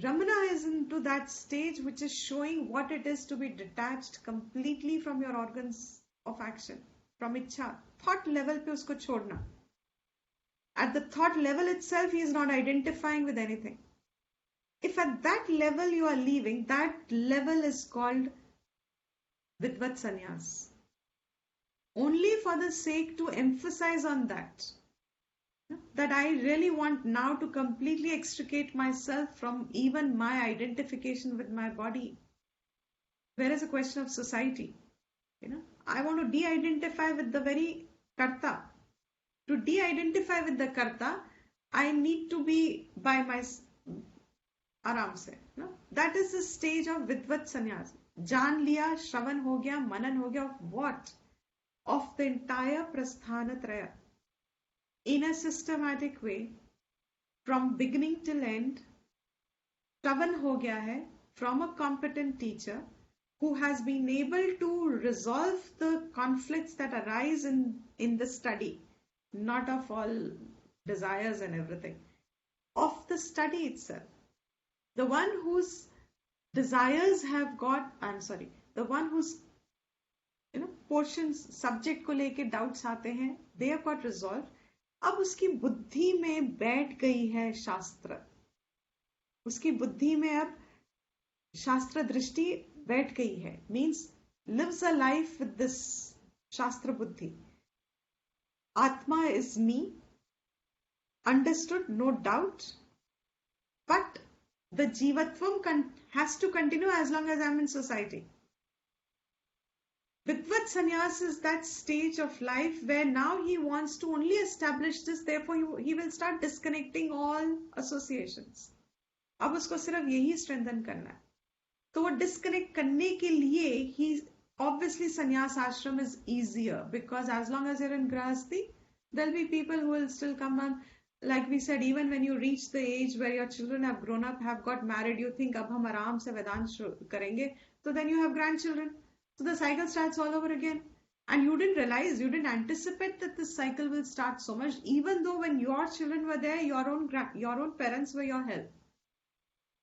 Ramana is into that stage which is showing what it is to be detached completely from your organs of action, from ichha. Thought level pe usko chhodna. At the thought level itself, he is not identifying with anything. If at that level you are leaving, that level is called Vidvat Sannyas. Only for the sake to emphasize on that I really want now to completely extricate myself from even my identification with my body. Where is a question of society? I want to de-identify with the very Karta. To de-identify with the Karta, I need to be by my aram se. That is the stage of Vidvat Sannyas. Jaan liya, Shravan ho gaya, Manan ho gaya, of what? Of the entire Prasthana Traya. In a systematic way, from beginning till end, Shravan ho gaya hai from a competent teacher who has been able to resolve the conflicts that arise in the study, not of all desires and everything, of the study itself. The one whose desires have got, the one whose portions, subject को लेके doubts आते हैं, they have got resolved. अब उसकी बुद्धि में बैठ गई है शास्त्र. उसकी बुद्धि में अब शास्त्र दृष्टि बैठ गई है, means lives a life with this Shastra Buddhi. Atma is me, understood, no doubt, but the Jivatvam has to continue as long as I'm in society. Vidvat sannyas is that stage of life where now he wants to only establish this, therefore he will start disconnecting all associations. अब उसको सिर्फ यही strengthen करना है. तो वो disconnect करने के लिए he obviously sannyas ashram is easier because as long as you're in grahasti, there'll be people who will still come on. Like we said, even when you reach the age where your children have grown up, have got married, you think अब हम आराम से वेदांत करेंगे, so then you have grandchildren. So the cycle starts all over again. And you didn't realize, you didn't anticipate that this cycle will start so much, even though when your children were there, your own parents were your help.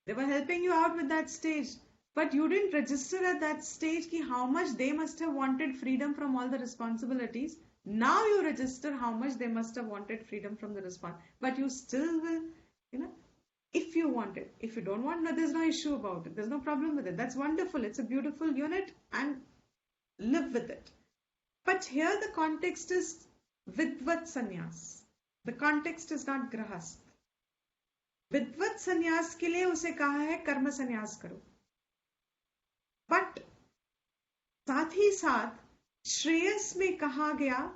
They were helping you out with that stage. But you didn't register at that stage ki how much they must have wanted freedom from all the responsibilities. Now you register how much they must have wanted freedom from the responsibility. But you still will, if you want it. If you don't want, no, there's no issue about it. There's no problem with it. That's wonderful. It's a beautiful unit and live with it. But here the context is Vidvat Sannyas. The context is not Grahast. Vidvat Sannyas के लिए उसे कहा है कर्म संन्यास करो. But साथ ही साथ श्रेयस में कहा गया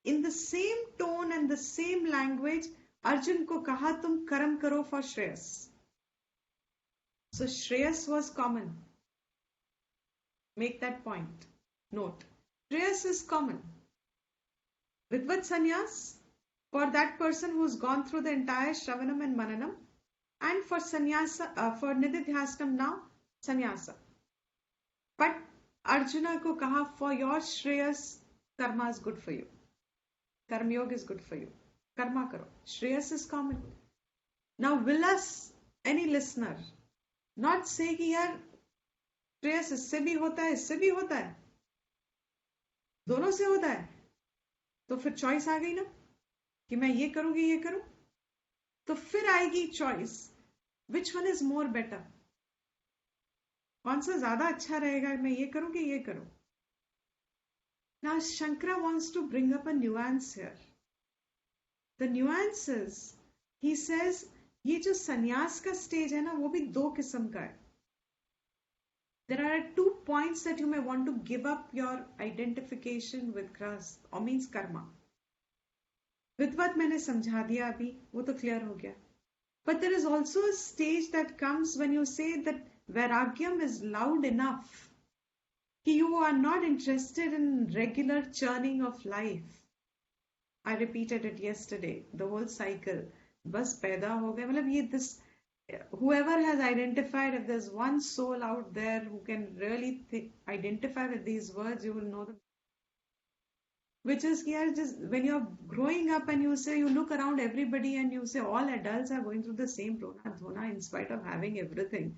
in the same tone and the same language, Arjun को कहा तुम कर्म करो for Shreyas. So Shreyas was common. Make that point. Note. Shreyas is common. Vidvat Sannyas for that person who's gone through the entire Shravanam and Mananam, and for Sannyasa, for Nididhyastam now, Sannyasa. But Arjuna ko kaha for your Shreyas, karma is good for you. Karma yoga is good for you. Karma karo. Shreyas is common. Now will us, any listener, not say कि यार Shreyas इससे भी होता है, इससे भी होता है, दोनों से होता है, तो फिर चॉइस आ गई ना कि मैं ये करूंगी ये करूं, तो फिर आएगी choice, which one is more better, कौन सा ज्यादा अच्छा रहेगा, मैं ये करूं कि ये करूं. Now Shankara wants to bring up a nuance here. The nuance is, he says, ये जो संन्यास का स्टेज है ना, वो भी दो किस्म का है. There are 2 points that you may want to give up your identification with grahast or means karma. Vidvat मैंने समझा दिया अभी, वो तो clear हो गया. But there is also a stage that comes when you say that vairagyam is loud enough कि you are not interested in regular churning of life. I repeated it yesterday, the whole cycle. बस पैदा हो गए, मतलब ये this, whoever has identified, if there's one soul out there who can really identify with these words, you will know them. Which is here, just when you're growing up and you say, you look around everybody and you say all adults are going through the same rona dhona in spite of having everything.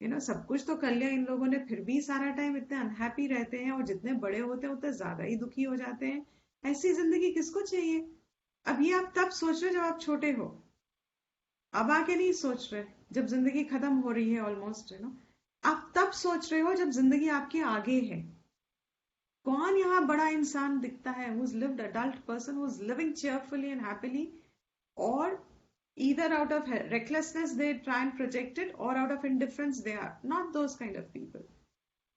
सब कुछ तो कर लिया इन लोगों ने, फिर भी सारा टाइम इतने अनहैप्पी रहते हैं और जितने बड़े होते हैं उतने ज्यादा ही दुखी हो जाते हैं. ऐसी जिंदगी किसको चाहिए? अब ये आप तब सोच रहे जब आप छोटे हो, अब आके नहीं सोच रहे जब जिंदगी खत्म हो रही है ऑलमोस्ट. आप तब सोच रहे हो जब जिंदगी आपके आगे है. कौन यहाँ बड़ा इंसान दिखता है, who's lived, adult person who's living cheerfully and happily, or either out of recklessness they try and project it, or out of indifference they are not those kind of people.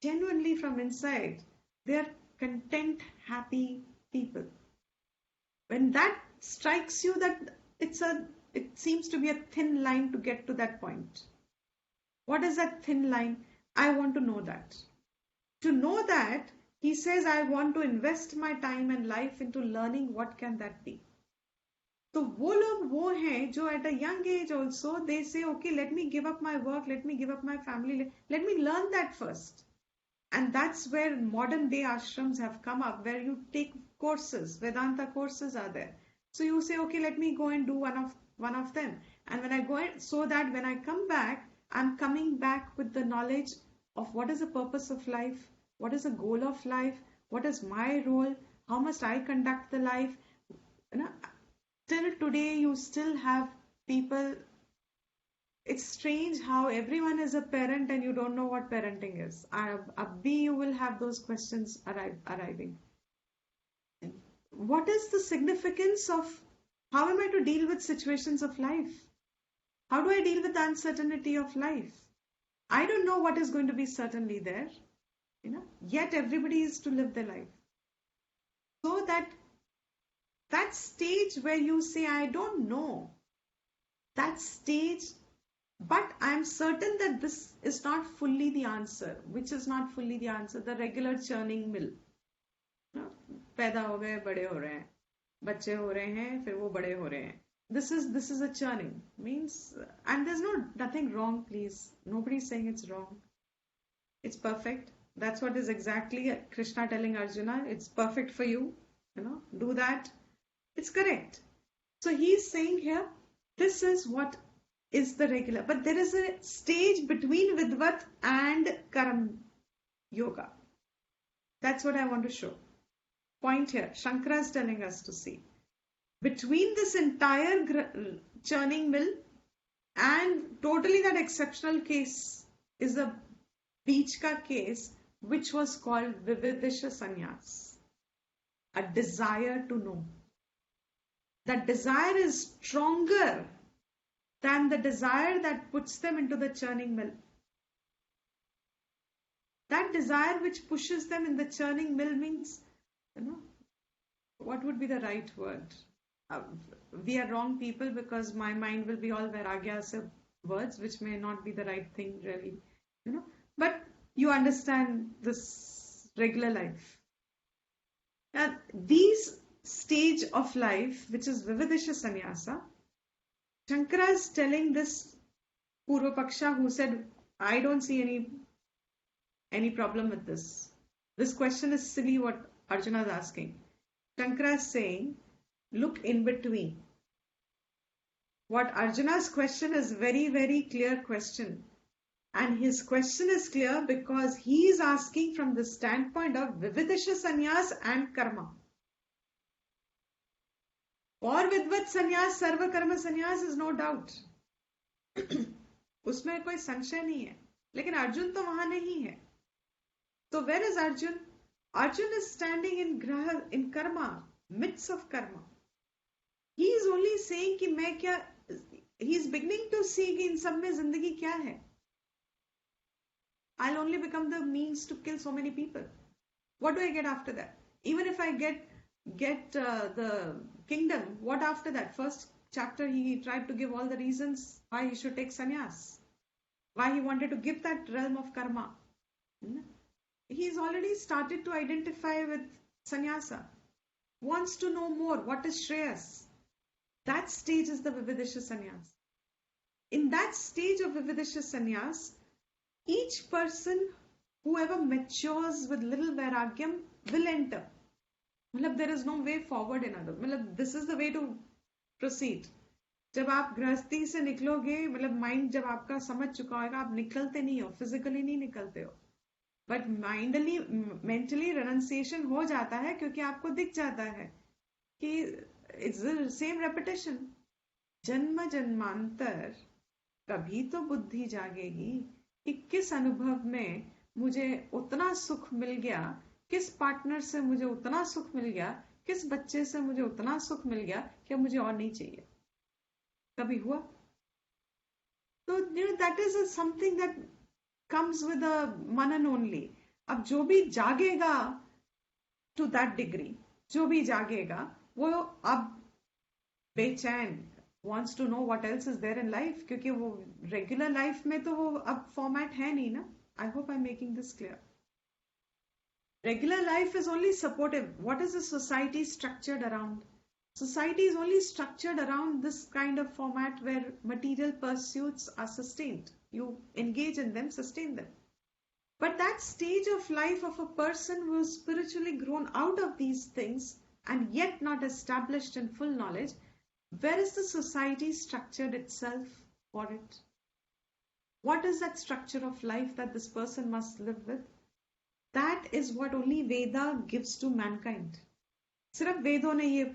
Genuinely from inside, they are content, happy people. When that strikes you, that it seems to be a thin line to get to that point. What is that thin line? I want to know that. To know that, he says, I want to invest my time and life into learning what can that be. तो वो लोग वो हैं जो at a young age also they say, okay, let me give up my work, let me give up my family, let me learn that first. And that's where modern day ashrams have come up, where you take courses, Vedanta courses are there. So you say, okay, let me go and do one of them. And when I go in, so that when I come back, I'm coming back with the knowledge of what is the purpose of life, what is the goal of life, what is my role, how must I conduct the life. Till today, you still have people it's strange how everyone is a parent and you don't know what parenting is. Abhi, you will have those questions arriving. What is the significance of how am I to deal with situations of life? How do I deal with the uncertainty of life? I don't know what is going to be certainly there, yet everybody is to live their life. So that stage where you say, I don't know, that stage, but I'm certain that this is not fully the answer. Which is not fully the answer? The regular churning mill. पैदा हो गए, बड़े हो रहे हैं, बच्चे हो रहे हैं, फिर वो बड़े हो रहे हैं. This is a churning. Means, and there's nothing wrong, please. Nobody's saying it's wrong. It's perfect. That's what is exactly Krishna telling Arjuna. It's perfect for you. Do that. It's correct. So he's saying here, this is what is the regular. But there is a stage between Vidvat and Karam Yoga. That's what I want to show. Point here. Shankara is telling us to see. Between this entire churning mill and totally that exceptional case is the beach ka case, which was called Vividisha Sannyas. A desire to know. That desire is stronger than the desire that puts them into the churning mill. That desire which pushes them in the churning mill means, what would be the right word? We are wrong people because my mind will be all Vairagya words, which may not be the right thing really, but you understand this regular life. Now, these stage of life, which is Vividisha Sannyasa, Shankara is telling this Purvapaksha who said, I don't see any problem with this. This question is silly what Arjuna is asking. Shankara is saying, look in between. What Arjuna's question is very, very clear question. And his question is clear because he is asking from the standpoint of Vividisha Sannyas and Karma. और विद्वत संन्यास सर्व कर्म संन्यास is no doubt. उसमें कोई संशय नहीं है. लेकिन अर्जुन तो वहां नहीं है. So where is Arjun? Arjun is standing in karma, midst of karma. He is only saying कि मैं क्या, he is beginning to see कि इन सब में जिंदगी क्या है. I'll only become the means to kill so many people. What do I get after that? Even if I get the kingdom, what after that? First chapter he tried to give all the reasons why he should take sannyas, why he wanted to give that realm of karma. He's already started to identify with sannyasa, wants to know more. What is Shreyas? That stage is the Vividisha Sannyas. In that stage of Vividisha Sannyas, each person, whoever matures with little Vairagyam, will enter. There is no way forward in other. This is the way to proceed. जब आप गृहस्थी से निकलोगे, mind जब आपका समझ चुका होगा, आप निकलते नहीं हो, फिजिकली नहीं निकलते हो, बट माइंडली मेंटली रेनंसिएशन हो जाता है क्योंकि आपको दिख जाता है कि इट्स द सेम रेपिटेशन. जन्म जन्मांतर कभी तो बुद्धि जागेगी कि किस अनुभव में मुझे उतना सुख मिल गया, किस पार्टनर से मुझे उतना सुख मिल गया, किस बच्चे से मुझे उतना सुख मिल गया कि मुझे और नहीं चाहिए. कभी हुआ? तो that is something that comes with a manan only. अब जो भी जागेगा to that degree, जो भी जागेगा वो अब बेचैन, wants to know what else is there in life, क्योंकि वो regular life में तो वो अब format है नहीं ना. I hope I'm making this clear. Regular life is only supportive. What is the society structured around? Society is only structured around this kind of format where material pursuits are sustained. You engage in them, sustain them. But that stage of life of a person who has spiritually grown out of these things and yet not established in full knowledge, where is the society structured itself for it? What is that structure of life that this person must live with? That is what only Veda gives to mankind. सिर्फ वेदों ने ये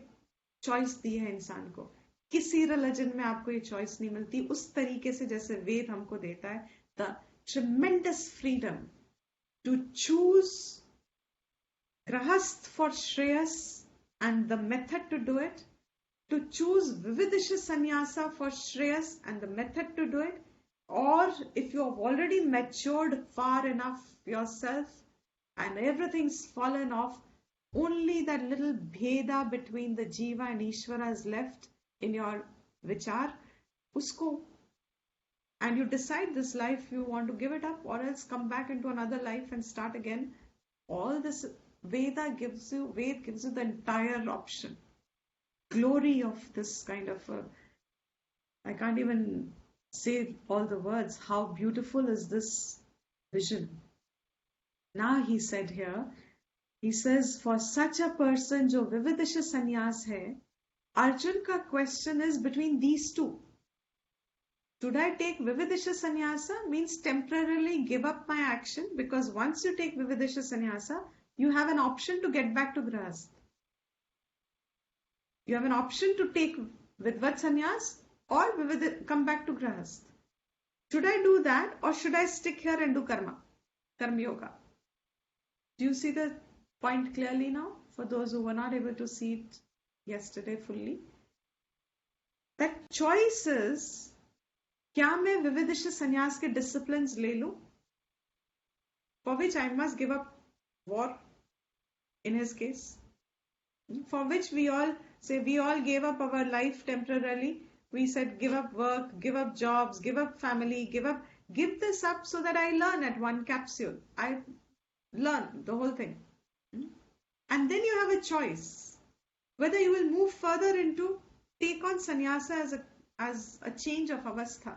choice दी है इंसान को किसी religion में आपको ये चॉइस नहीं मिलती उस तरीके से जैसे वेद हमको देता है. The tremendous freedom to choose grahasth for shreyas and the method to do it, to choose vividisha sannyasa for shreyas and the method to do it, or if you have already matured far enough yourself and everything's fallen off, only that little bheda between the jiva and Ishvara is left in your vichar, usko, and you decide this life you want to give it up or else come back into another life and start again. All this Ved gives you the entire option. Glory of this kind of I can't even say all the words. How beautiful is this vision? Now he said here, he says, for such a person jo Vividisha sannyas hai, Arjun ka question is between these two. Should I take Vividisha sannyasa? Means temporarily give up my action, because once you take Vividisha sannyasa, you have an option to get back to grahasth. You have an option to take Vidvat sannyas or come back to grahasth. Should I do that or should I stick here and do karma yoga? Do you see the point clearly now? For those who were not able to see it yesterday fully, that choice is, क्या मैं विविधिश संन्यास के disciplines ले लूं, for which I must give up war, in his case, for which we all gave up our life temporarily. We said give up work, give up jobs, give up family, give this up so that I learn at one capsule. I learn the whole thing. And then you have a choice whether you will move further into take on sannyasa as a change of avastha,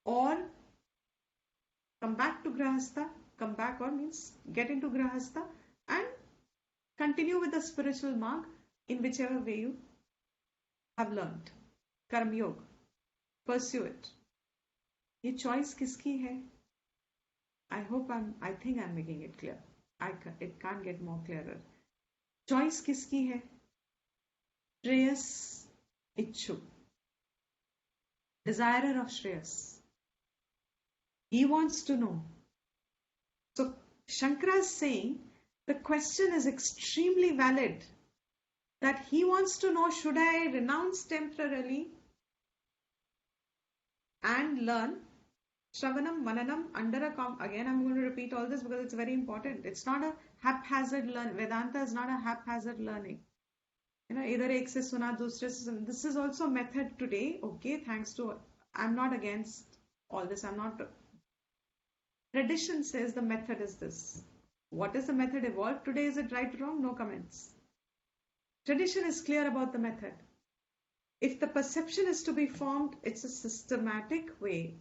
or come back to grahastha, come back or means get into grahastha and continue with the spiritual mark in whichever way you have learned. Karma yoga. Pursue it. ये choice किसकी है? I think I'm making it clear. It can't get more clearer. Choice किसकी है? Shreyas Ichchu. Desirer of Shreyas. He wants to know. So Shankara is saying the question is extremely valid, that he wants to know, should I renounce temporarily and learn Shravanam, Mananam under again I'm going to repeat all this because it's very important. It's not a haphazard learn. Vedanta is not a haphazard learning. Either ek se suna, dusre se suna. This is also method today. Okay, thanks to, I'm not against all this. I'm not. Tradition says the method is this. What is the method evolved today? Is it right or wrong? No comments. Tradition is clear about the method. If the perception is to be formed, it's a systematic way,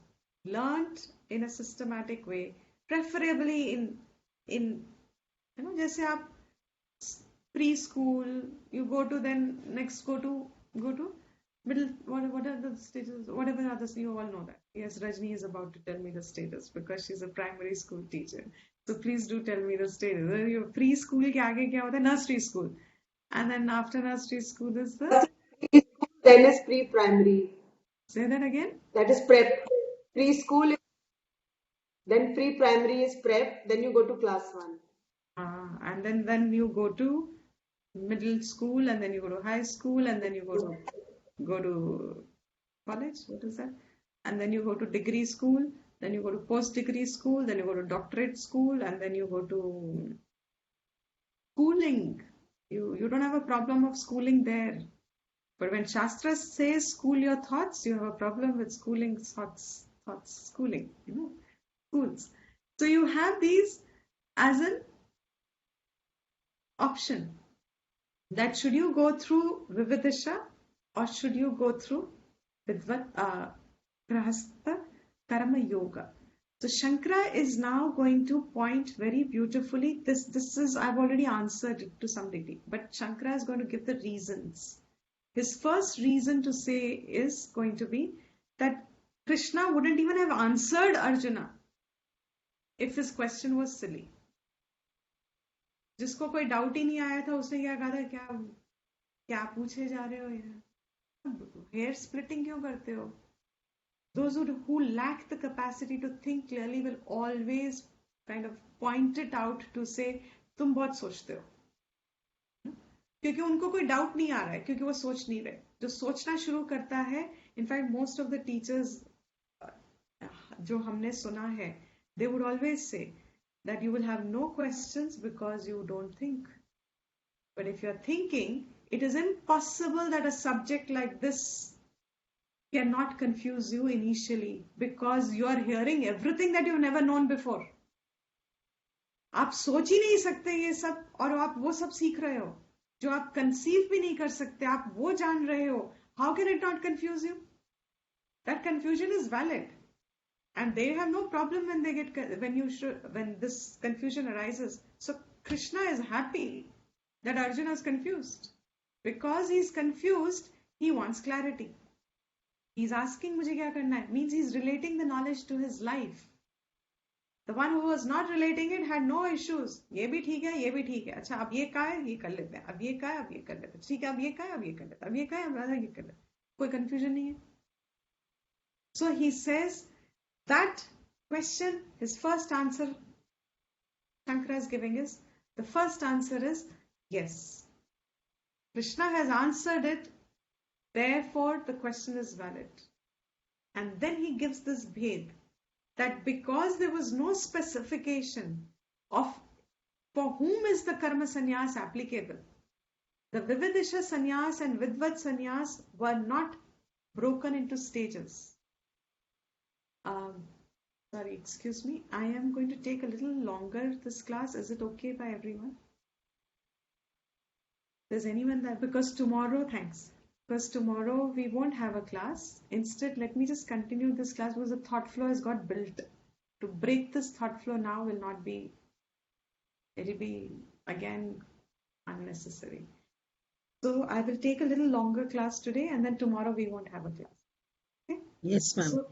learned in a systematic way, preferably in जैसे आप preschool, you go to then next go to middle, what are the stages, whatever others, you all know that. Yes, Rajni is about to tell me the status because she's a primary school teacher. So please do tell me the status. Your preschool के आगे क्या होता है? Nursery school. And then after nursery school is the... Then is pre-primary. Say that again? That is prep. Preschool is... Then pre-primary is prep. Then you go to class 1. And then you go to middle school, and then you go to high school, and then you go to college. What is that? And then you go to degree school. Then you go to post-degree school. Then you go to doctorate school, and then you go to schooling. You don't have a problem of schooling there. But when Shastra says school your thoughts, you have a problem with schooling thoughts, schooling, schools. So you have these as an option, that should you go through Vividisha or should you go through Vidvat Grahastha Karma Yoga. So Shankara is now going to point very beautifully. This is, I've already answered it to some degree, but Shankara is going to give the reasons. His first reason to say is going to be that Krishna wouldn't even have answered Arjuna if his question was silly. जिसको कोई doubt ही नहीं आया था, उसने क्या कहा था, क्या पूछे जा रहे हो यार, हेयर स्प्लिटिंग क्यों करते हो? Those who lack the capacity to think clearly will always kind of point it out to say तुम बहुत सोचते हो, क्योंकि उनको कोई डाउट नहीं आ रहा है, क्योंकि वो सोच नहीं रहे. जो सोचना शुरू करता है, in fact most of the teachers जो हमने सुना है, they would always say that you will have no questions because you don't think. But if you're thinking, it is impossible that a subject like this cannot confuse you initially because you are hearing everything that you've never known before. आप सोच ही नहीं सकते ये सब, और आप वो सब सीख रहे हो जो आप कंसीव भी नहीं कर सकते, आप वो जान रहे हो. How can it not confuse you? That confusion is valid, and they have no problem when they get when this confusion arises. So Krishna is happy that Arjuna is confused. Because he's confused, he wants clarity. He's asking मुझे क्या करना है, means he's relating the knowledge to his life. The one who was not relating it had no issues. ये भी ठीक है, ये भी ठीक है. अच्छा, अब ये क्या है, ये कर लेते हैं. अब ये क्या है, अब ये कर लेते हैं. ठीक है, अब ये क्या है, अब ये कर लेते हैं. अब ये क्या है, अब ये कर लेते हैं. कोई confusion नहीं है. So he says that question, his first answer Shankara is giving is, the first answer is yes. Krishna has answered it, therefore the question is valid. And then he gives this bhed, that because there was no specification of for whom is the karma sannyas applicable, the Vividisha sannyas and Vidvat sannyas were not broken into stages. Sorry, excuse me. I am going to take a little longer this class. Is it okay by everyone? Does anyone that, because tomorrow, thanks. Because tomorrow we won't have a class. Instead, let me just continue this class because the thought flow has got built. To break this thought flow now will not be, it will be again unnecessary. So I will take a little longer class today, and then tomorrow we won't have a class. Okay? Yes, ma'am. So,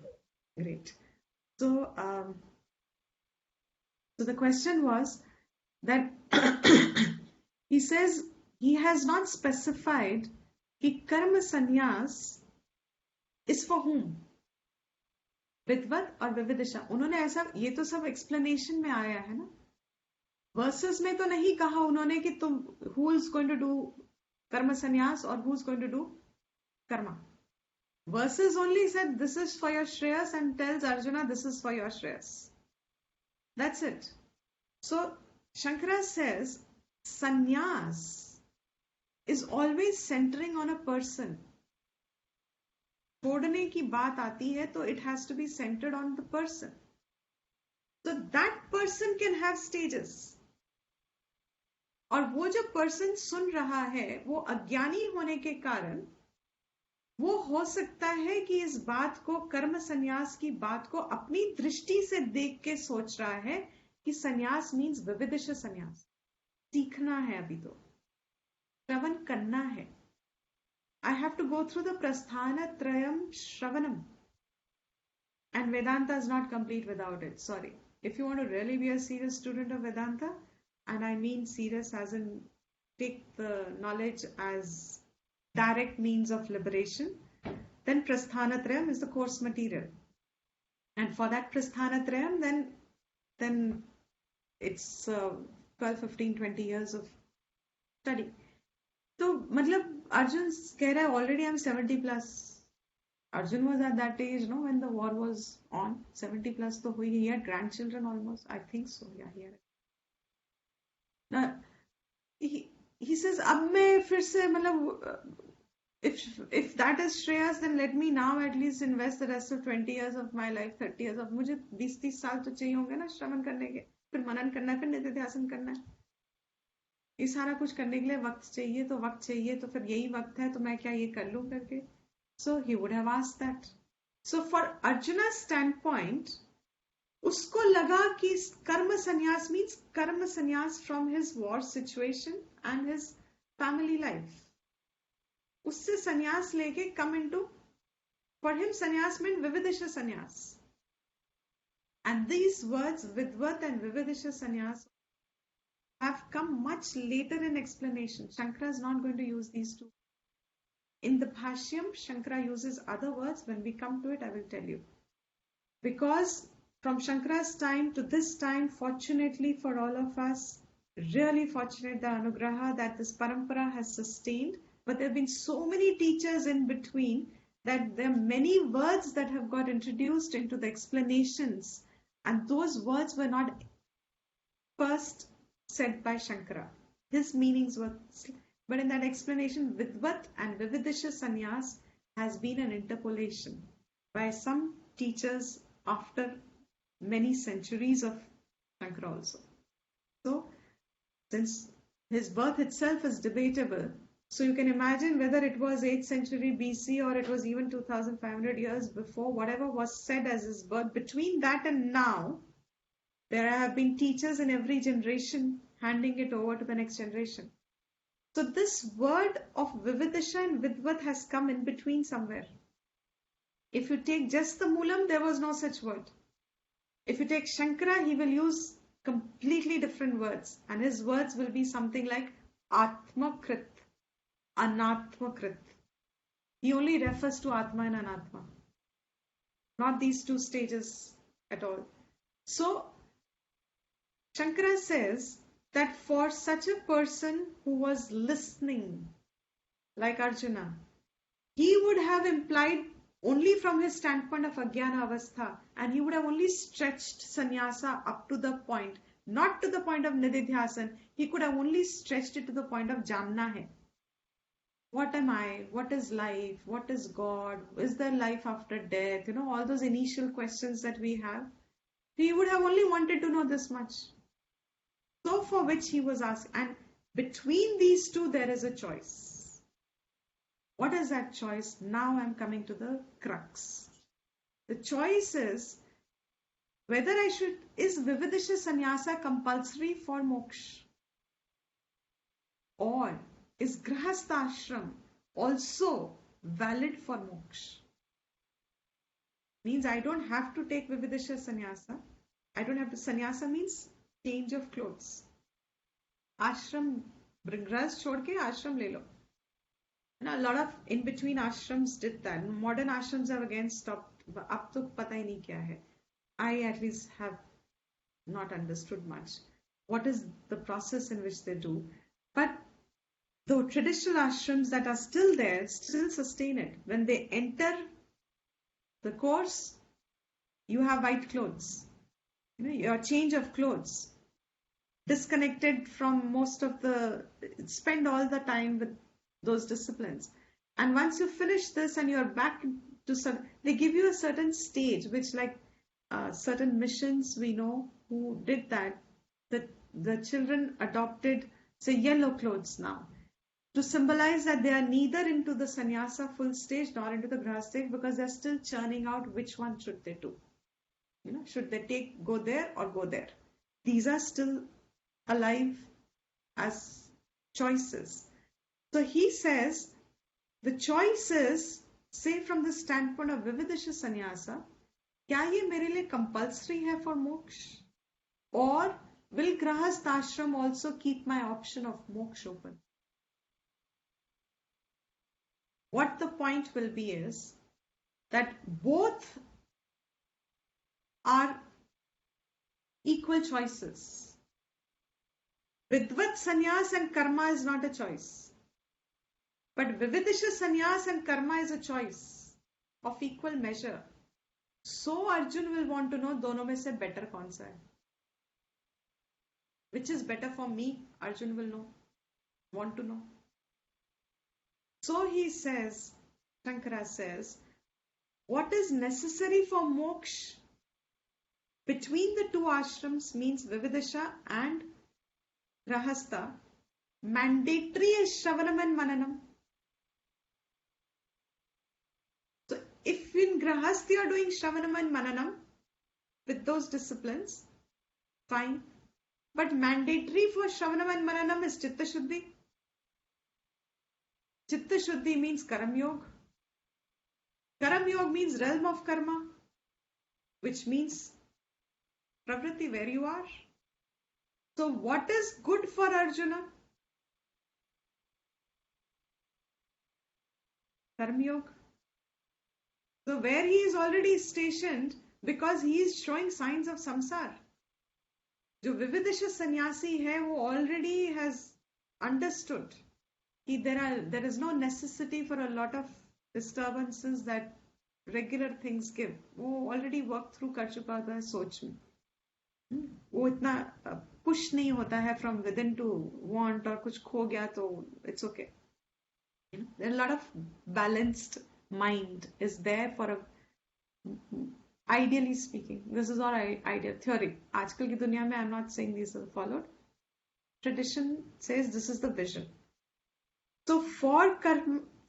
great. So, so the question was that he says he has not specified कि कर्म संन्यास is for whom, विद्वत और विविदिशा. उन्होंने ऐसा, ये तो सब एक्सप्लेनेशन में आया है ना, वर्सेस में तो नहीं कहा उन्होंने कि तुम who is going to do कर्म संन्यास or who is going to do karma. Verses only said this is for your Shreyas and tells Arjuna this is for your Shreyas. That's it. So Shankara says sannyas is always centering on a person. छोड़ने की बात आती है तो it has to be centered on the person. So that person can have stages. और वो जो person सुन रहा है वो अज्ञानी होने के कारण वो हो सकता है कि इस बात को, कर्म संन्यास की बात को अपनी दृष्टि से देख के सोच रहा है कि संन्यास मीन्स विविदिश संन्यास. सीखना है, अभी तो श्रवण करना है. I have to go through the prasthana trayam shravanam, and Vedanta is not complete without it. Sorry. If you want to really be a serious student of Vedanta, and I mean serious as in take the knowledge as direct means of liberation, then Prasthanatrayam is the course material. And for that Prasthanatrayam, then it's 12, 15, 20 years of study. So, matlab, Arjun keh raha hai, already I'm 70 plus. Arjun was at that age, no, when the war was on. 70 plus to hui. He had grandchildren almost. I think so. Yeah, he had. Now, he says, ab main fir se, matlab, if that is Shreyas, then let me now at least invest the rest of 20 years of my life, 30 years of, मुझे 20-30 साल तो चाहिए होंगे ना श्रवण करने के, फिर मनन करना है, फिर निधिध्यासन करना है. ये सारा कुछ करने के लिए वक्त चाहिए, तो वक्त चाहिए, तो फिर यही वक्त है, तो मैं क्या ये कर लूं करके. So he would have asked that. So for Arjuna's standpoint, उसको लगा कि कर्म संन्यास means कर्म संन्यास from his war situation and his family life. उससे संन्यास लेके come into, for him संन्यास meant vividisha sannyas. And these words vidvat and vividisha sannyas have come much later in explanation. Shankara is not going to use these two. In the Bhashyam, Shankara uses other words. When we come to it, I will tell you. Because from Shankara's time to this time, fortunately for all of us, really fortunate, the Anugraha that this parampara has sustained. But there have been so many teachers in between that there are many words that have got introduced into the explanations, and those words were not first said by Shankara. His meanings were, but in that explanation, Vidvat and Vividisha Sannyas has been an interpolation by some teachers after many centuries of Shankara also. So, since his birth itself is debatable, so you can imagine whether it was 8th century BC or it was even 2500 years before, whatever was said as his birth, between that and now, there have been teachers in every generation handing it over to the next generation. So this word of Vividisha and Vidvat has come in between somewhere. If you take just the Moolam, there was no such word. If you take Shankara, he will use completely different words, and his words will be something like Atmakrit, Anatmakrit. He only refers to Atma and Anatma, not these two stages at all. So Shankara says that for such a person who was listening, like Arjuna, he would have implied only from his standpoint of Ajnana Avastha, and he would have only stretched sannyasa up to the point, not to the point of Nididhyasan. He could have only stretched it to the point of Janna hai. What am I? What is life? What is God? Is there life after death? All those initial questions that we have. He would have only wanted to know this much. So for which he was asked. And between these two, there is a choice. What is that choice? Now I'm coming to the crux. The choice is whether is Vividisha Sannyasa compulsory for moksha? Or is Grahastha Ashram also valid for moksha? Means I don't have to take Vividisha Sannyasa. I don't have to. Sannyasa means change of clothes. Ashram, Grahast chhod ke ashram le lo. And a lot of in between ashrams did that. Modern ashrams have again stopped. Ab to pata hi nahi kya hai. I at least have not understood much. What is the process in which they do? But the traditional ashrams that are still there still sustain it. When they enter the course, you have white clothes. Your change of clothes. Disconnected from most of spend all the time with those disciplines. And once you finish this and you're back to they give you a certain stage, which like certain missions we know who did that, the children adopted, say, yellow clothes now, to symbolize that they are neither into the sannyasa full stage nor into the grahastha stage, because they're still churning out which one should they do. Should they go there or go there? These are still alive as choices. So he says the choice is, say from the standpoint of Vividisha Sannyasa, kya ye mere liye compulsory hai for moksha? Or will Grahastha Ashram also keep my option of moksha open? What the point will be is that both are equal choices. Vidvat sannyas and karma is not a choice. But Vividisha sannyas and karma is a choice of equal measure. So Arjun will want to know dono mein se better kaun sa hai. Which is better for me, Arjun will want to know. So he says, Shankara says, what is necessary for moksha between the two ashrams means Vividisha and Grahastha. Mandatory is Shravanam and Mananam. So if in Grahastha you are doing Shravanam and Mananam with those disciplines, fine. But mandatory for Shravanam and Mananam is Chitta Shuddhi. Chitta Shuddhi means Karam Yoga. Karam Yoga means realm of karma, which means Pravriti, where you are. So what is good for Arjuna? Karma Yoga. So where he is already stationed, because he is showing signs of samsar. जो विविदिश सन्यासी है वो already has understood कि there is no necessity for a lot of disturbances that regular things give. वो already work through कर चुका होता है सोच में. वो इतना push नहीं होता है from within to want और कुछ खो गया तो it's okay. There are a lot of balanced mind is there for a, ideally speaking, this is all ideal theory. आजकल की दुनिया में I'm not saying these are followed. Tradition says this is the vision. So for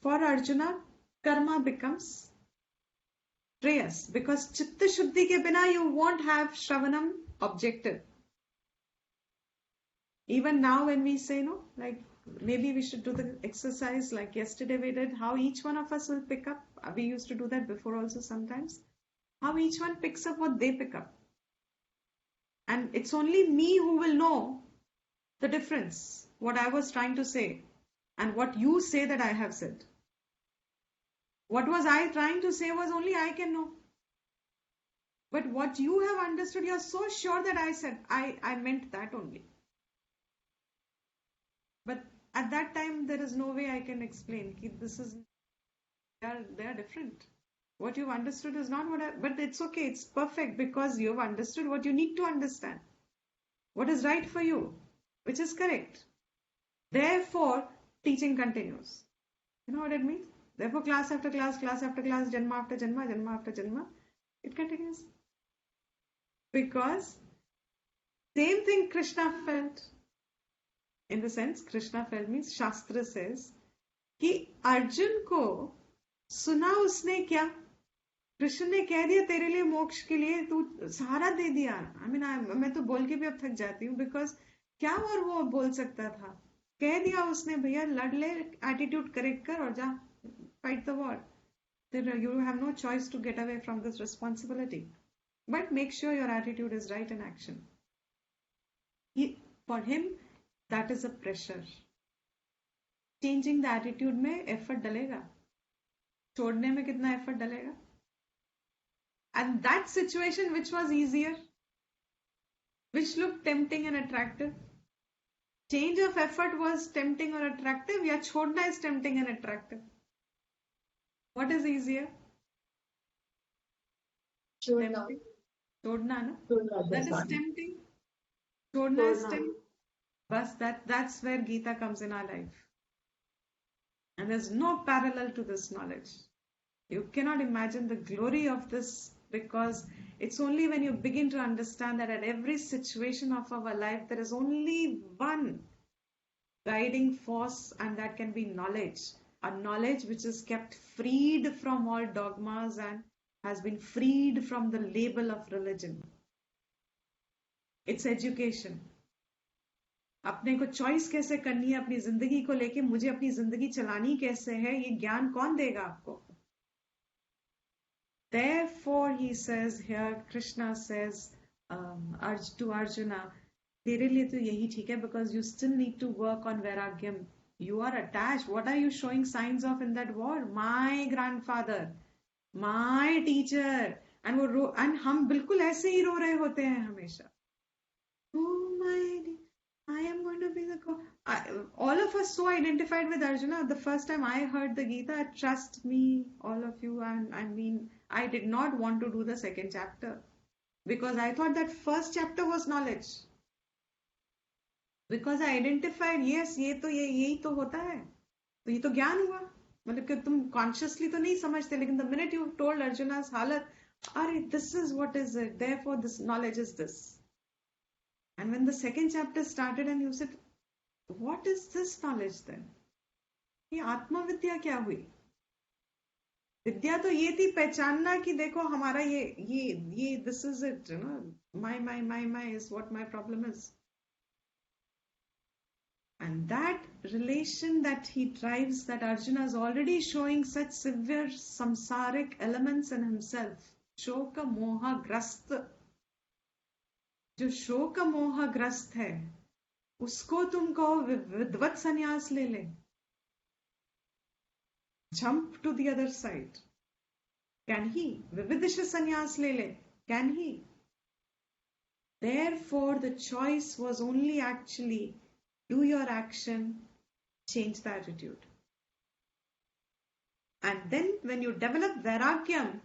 Arjuna, karma becomes prayas, because chitta shuddhi ke bina you won't have Shravanam objective. Even now when we say, no, like maybe we should do the exercise like yesterday we did, how each one of us will pick up. We used to do that before also sometimes. How each one picks up what they pick up. And it's only me who will know the difference, what I was trying to say, and what you say that I have said. What was I trying to say was only I can know. But what you have understood, you're so sure that I said, I meant that only. But at that time, there is no way I can explain. This is, they are different. What you've understood is not but it's okay. It's perfect because you've understood what you need to understand. What is right for you, which is correct. Therefore, teaching continues. You know what it means? Therefore, class after class, class after class, janma after janma, janma after janma, it continues. Because same thing Krishna felt. In the sense, Krishna felt means Shastra says कि अर्जुन को सुना उसने क्या? कृष्ण ने कह दिया तेरे लिए मोक्ष के लिए तू सहारा दे दिया. I mean, मैं तो बोल के भी अब थक जाती हूँ because क्या और वो बोल सकता था? कह दिया उसने भैया लड़ ले, attitude correct कर और जा fight the war. Then you have no choice to get away from this responsibility. But make sure your attitude is right in action. For him, that is a pressure. Changing the attitude में effort डलेगा. छोड़ने में कितना effort डलेगा? And that situation which was easier, which looked tempting and attractive, change of effort was tempting or attractive, या छोड़ना is tempting and attractive. What is easier? छोड़ना ना? That is tempting. छोड़ना is tempting. But that's where Gita comes in our life. And there's no parallel to this knowledge. You cannot imagine the glory of this, because it's only when you begin to understand that at every situation of our life, there is only one guiding force, and that can be knowledge. A knowledge which is kept freed from all dogmas and has been freed from the label of religion. It's education. अपने को choice कैसे करनी है अपनी जिंदगी को लेके, मुझे अपनी जिंदगी चलानी कैसे है, ये ज्ञान कौन देगा आपको? Therefore he says here, Krishna says to Arjuna, तेरे लिए तो यही ठीक है, because you still need to work on vairagyam. You are attached. What are you showing signs of in that war? My grandfather, my teacher. And हम बिल्कुल ऐसे ही रो रहे होते हैं हमेशा. Oh my, I am going to be the god. All of us so identified with Arjuna. The first time I heard the Gita, trust me, all of you, and I mean, I did not want to do the second chapter because I thought that first chapter was knowledge. Because I identified, yes, यही तो होता है, तो ये तो ज्ञान हुआ. मतलब कि तुम consciously तो नहीं समझते, लेकिन the minute you told Arjuna's हालत, अरे this is what is it, therefore this knowledge is this. And when the second chapter started and you said, what is this knowledge then? ये आत्मा विद्या क्या हुई? विद्या तो ये थी पहचानना कि देखो हमारा ये this is it, you know, my is what my problem is. And that relation that he drives, that Arjuna is already showing such severe samsaric elements in himself. Shoka moha grast. जो शोक मोहग्रस्त है उसको तुम कहो विद्वत संन्यास ले ले, jump to the other side? Can he? Vividisha sannyas le le. Can he? Therefore, the choice was only actually do your action, change the attitude. And then when you develop vairagyam,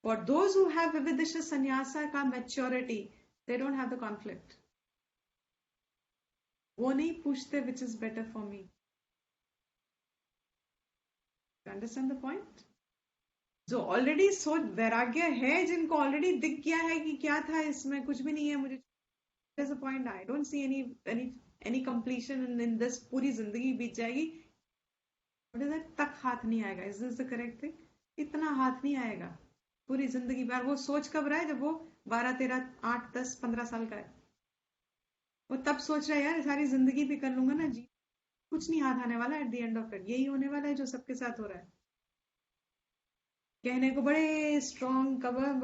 for those who have vividisha sannyasa ka maturity, they don't have the conflict. वो नहीं पूछते which is better for me. You understand the point? जो already सोच वैराग्य है, जिनको already दिख गया है कि क्या था इसमें, कुछ भी नहीं है, मुझे there's a point, I don't see any completion in this, पूरी जिंदगी बीत जाएगी, what is that, तक हाथ नहीं आएगा. Is this the correct thing? इतना हाथ नहीं आएगा पूरी जिंदगी बार. वो सोच कब रहा है? जब वो 12, 13, 8, 10, 15 साल का है. वो तब सोच रहा है यार सारी जिंदगी भी कर लूंगा ना जी, कुछ नहीं हाथ आने वाला at the end of it. यही होने वाला है जो सबके साथ हो रहा है. कहने को बड़े strong cover,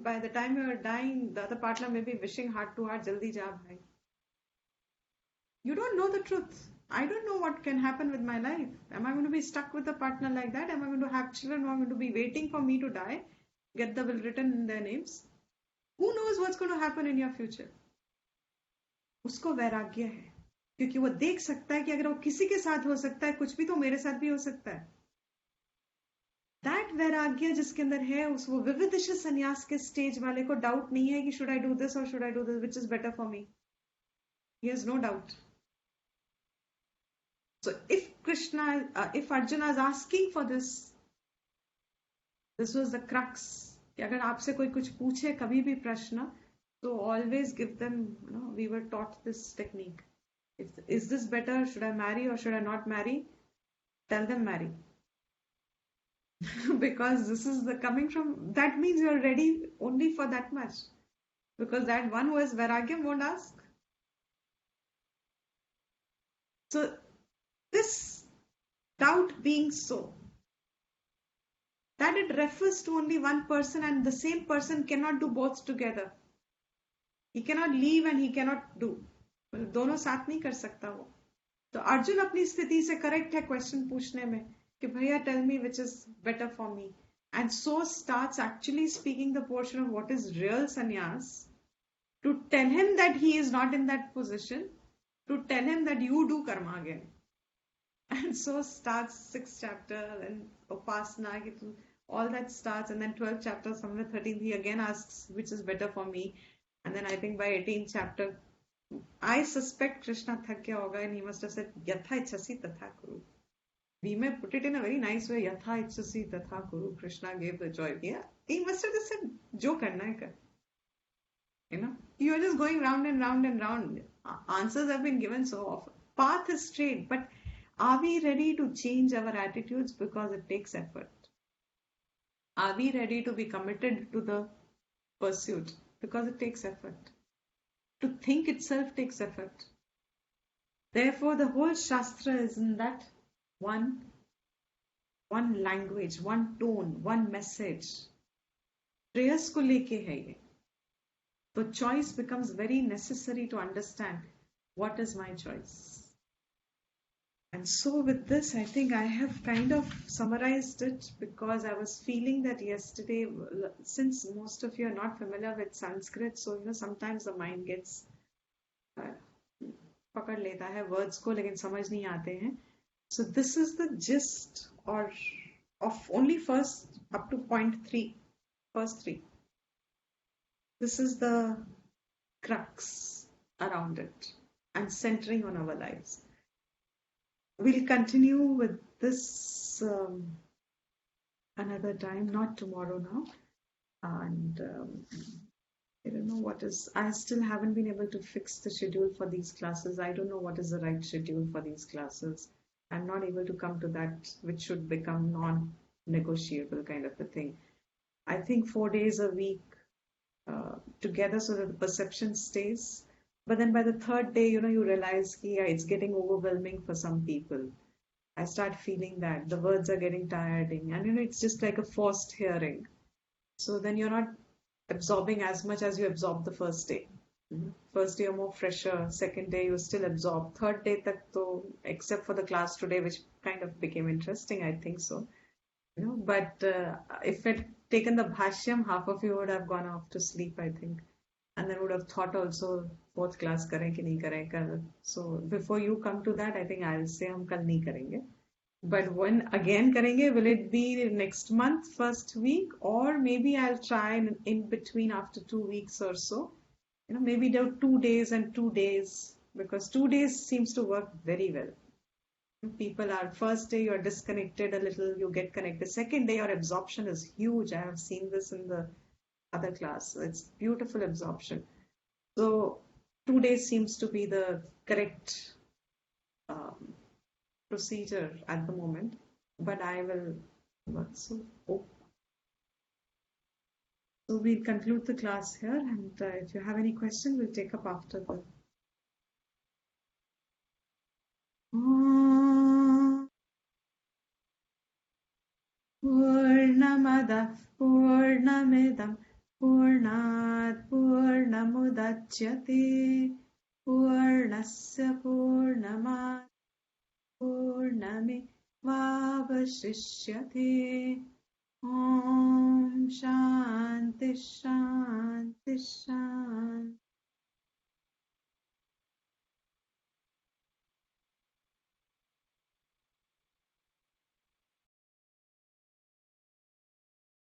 by the time you are dying, the other partner may be wishing heart to heart, jaldi ja bhai. You don't know the truth. I don't know what can happen with my life. Am I going to be stuck with a partner like that? Am I going to have children who are going to be waiting for me to die, get the will written in their names? Who knows what's going to happen in your future? उसको वैराग्य है, क्योंकि वो देख सकता है कि अगर वो किसी के साथ हो सकता है, कुछ भी तो मेरे साथ भी हो सकता है. दैट वैराग्य जिसके अंदर है, उस वो विविधिश संन्यास के स्टेज वाले को डाउट नहीं है कि शुड आई डू दिस और should I do this, which is better for me. He has no doubt. So if Arjuna is asking for this was the crux. कि अगर आपसे कोई कुछ पूछे कभी भी प्रश्न, so always give them, we were taught this technique. Is this better? Should I marry or should I not marry? Tell them marry. Because this is coming from, that means you are ready only for that much. Because that one who has vairagyam won't ask. So this doubt being so, that it refers to only one person, and the same person cannot do both together. He cannot leave and he cannot do. दोनों साथ नहीं कर सकता वो. तो अर्जुन अपनी स्थिति से करेक्ट है क्वेश्चन पूछने में कि भैया tell me which is better for me. And so starts actually speaking the portion of what is real sannyas, to tell him that he is not in that position, to tell him that you do karma again. And so starts 6th chapter and Upasana, all that starts, and then 12th chapter, somewhere 13th, he again asks which is better for me. And then I think by 18th chapter, I suspect Krishna thak gaya hoga and he must have said, Yatha ichhasi tatha kuru. We may put it in a very nice way, Yatha ichhasi tatha kuru. Krishna gave the choice. Yeah, he must have just said, Jo karna hai kar. You are just going round and round and round. Answers have been given so often. Path is straight, but are we ready to change our attitudes? Because it takes effort. Are we ready to be committed to the pursuit? Because it takes effort. To think itself takes effort. Therefore, the whole Shastra is in that one language, one tone, one message. Prayers ko leke hai ye. The choice becomes very necessary to understand what is my choice. And so with this, I think I have kind of summarized it, because I was feeling that yesterday, since most of you are not familiar with Sanskrit, so sometimes the mind gets पकड़ लेता है words को, लेकिन समझ नहीं आते हैं. So this is the gist of only first up to point 3, first 3. This is the crux around it and centering on our lives. We'll continue with this another time, not tomorrow now. And I don't know what is, I still haven't been able to fix the schedule for these classes. I don't know what is the right schedule for these classes. I'm not able to come to that, which should become non-negotiable kind of a thing. I think 4 days a week together so that the perception stays. But then by the 3rd day, you realize it's getting overwhelming for some people. I start feeling that the words are getting tiring, and it's just like a forced hearing. So then you're not absorbing as much as you absorbed the first day. First day you're more fresher, second day you still absorb, third day tak to, except for the class today, which kind of became interesting, I think so. But if it taken the Bhashyam, half of you would have gone off to sleep, I think. And then would have thought also fourth class kare ki nahi kare kal. So before you come to that, I think I'll say hum kal nahi karenge. But when again karenge, will it be next month, first week, or maybe I'll try in between after 2 weeks or so. Maybe there are 2 days and 2 days, because 2 days seems to work very well. People are, first day you're disconnected a little, you get connected. Second day your absorption is huge. I have seen this in the other class. It's beautiful absorption. So 2 days seems to be the correct procedure at the moment. But I will work so. So we'll conclude the class here, and if you have any question, we'll take up after the. Purnamadah Purnamidam Purnat Purnamudachyate Purnasya Purnamat Purname Vavashishyate Om Shanti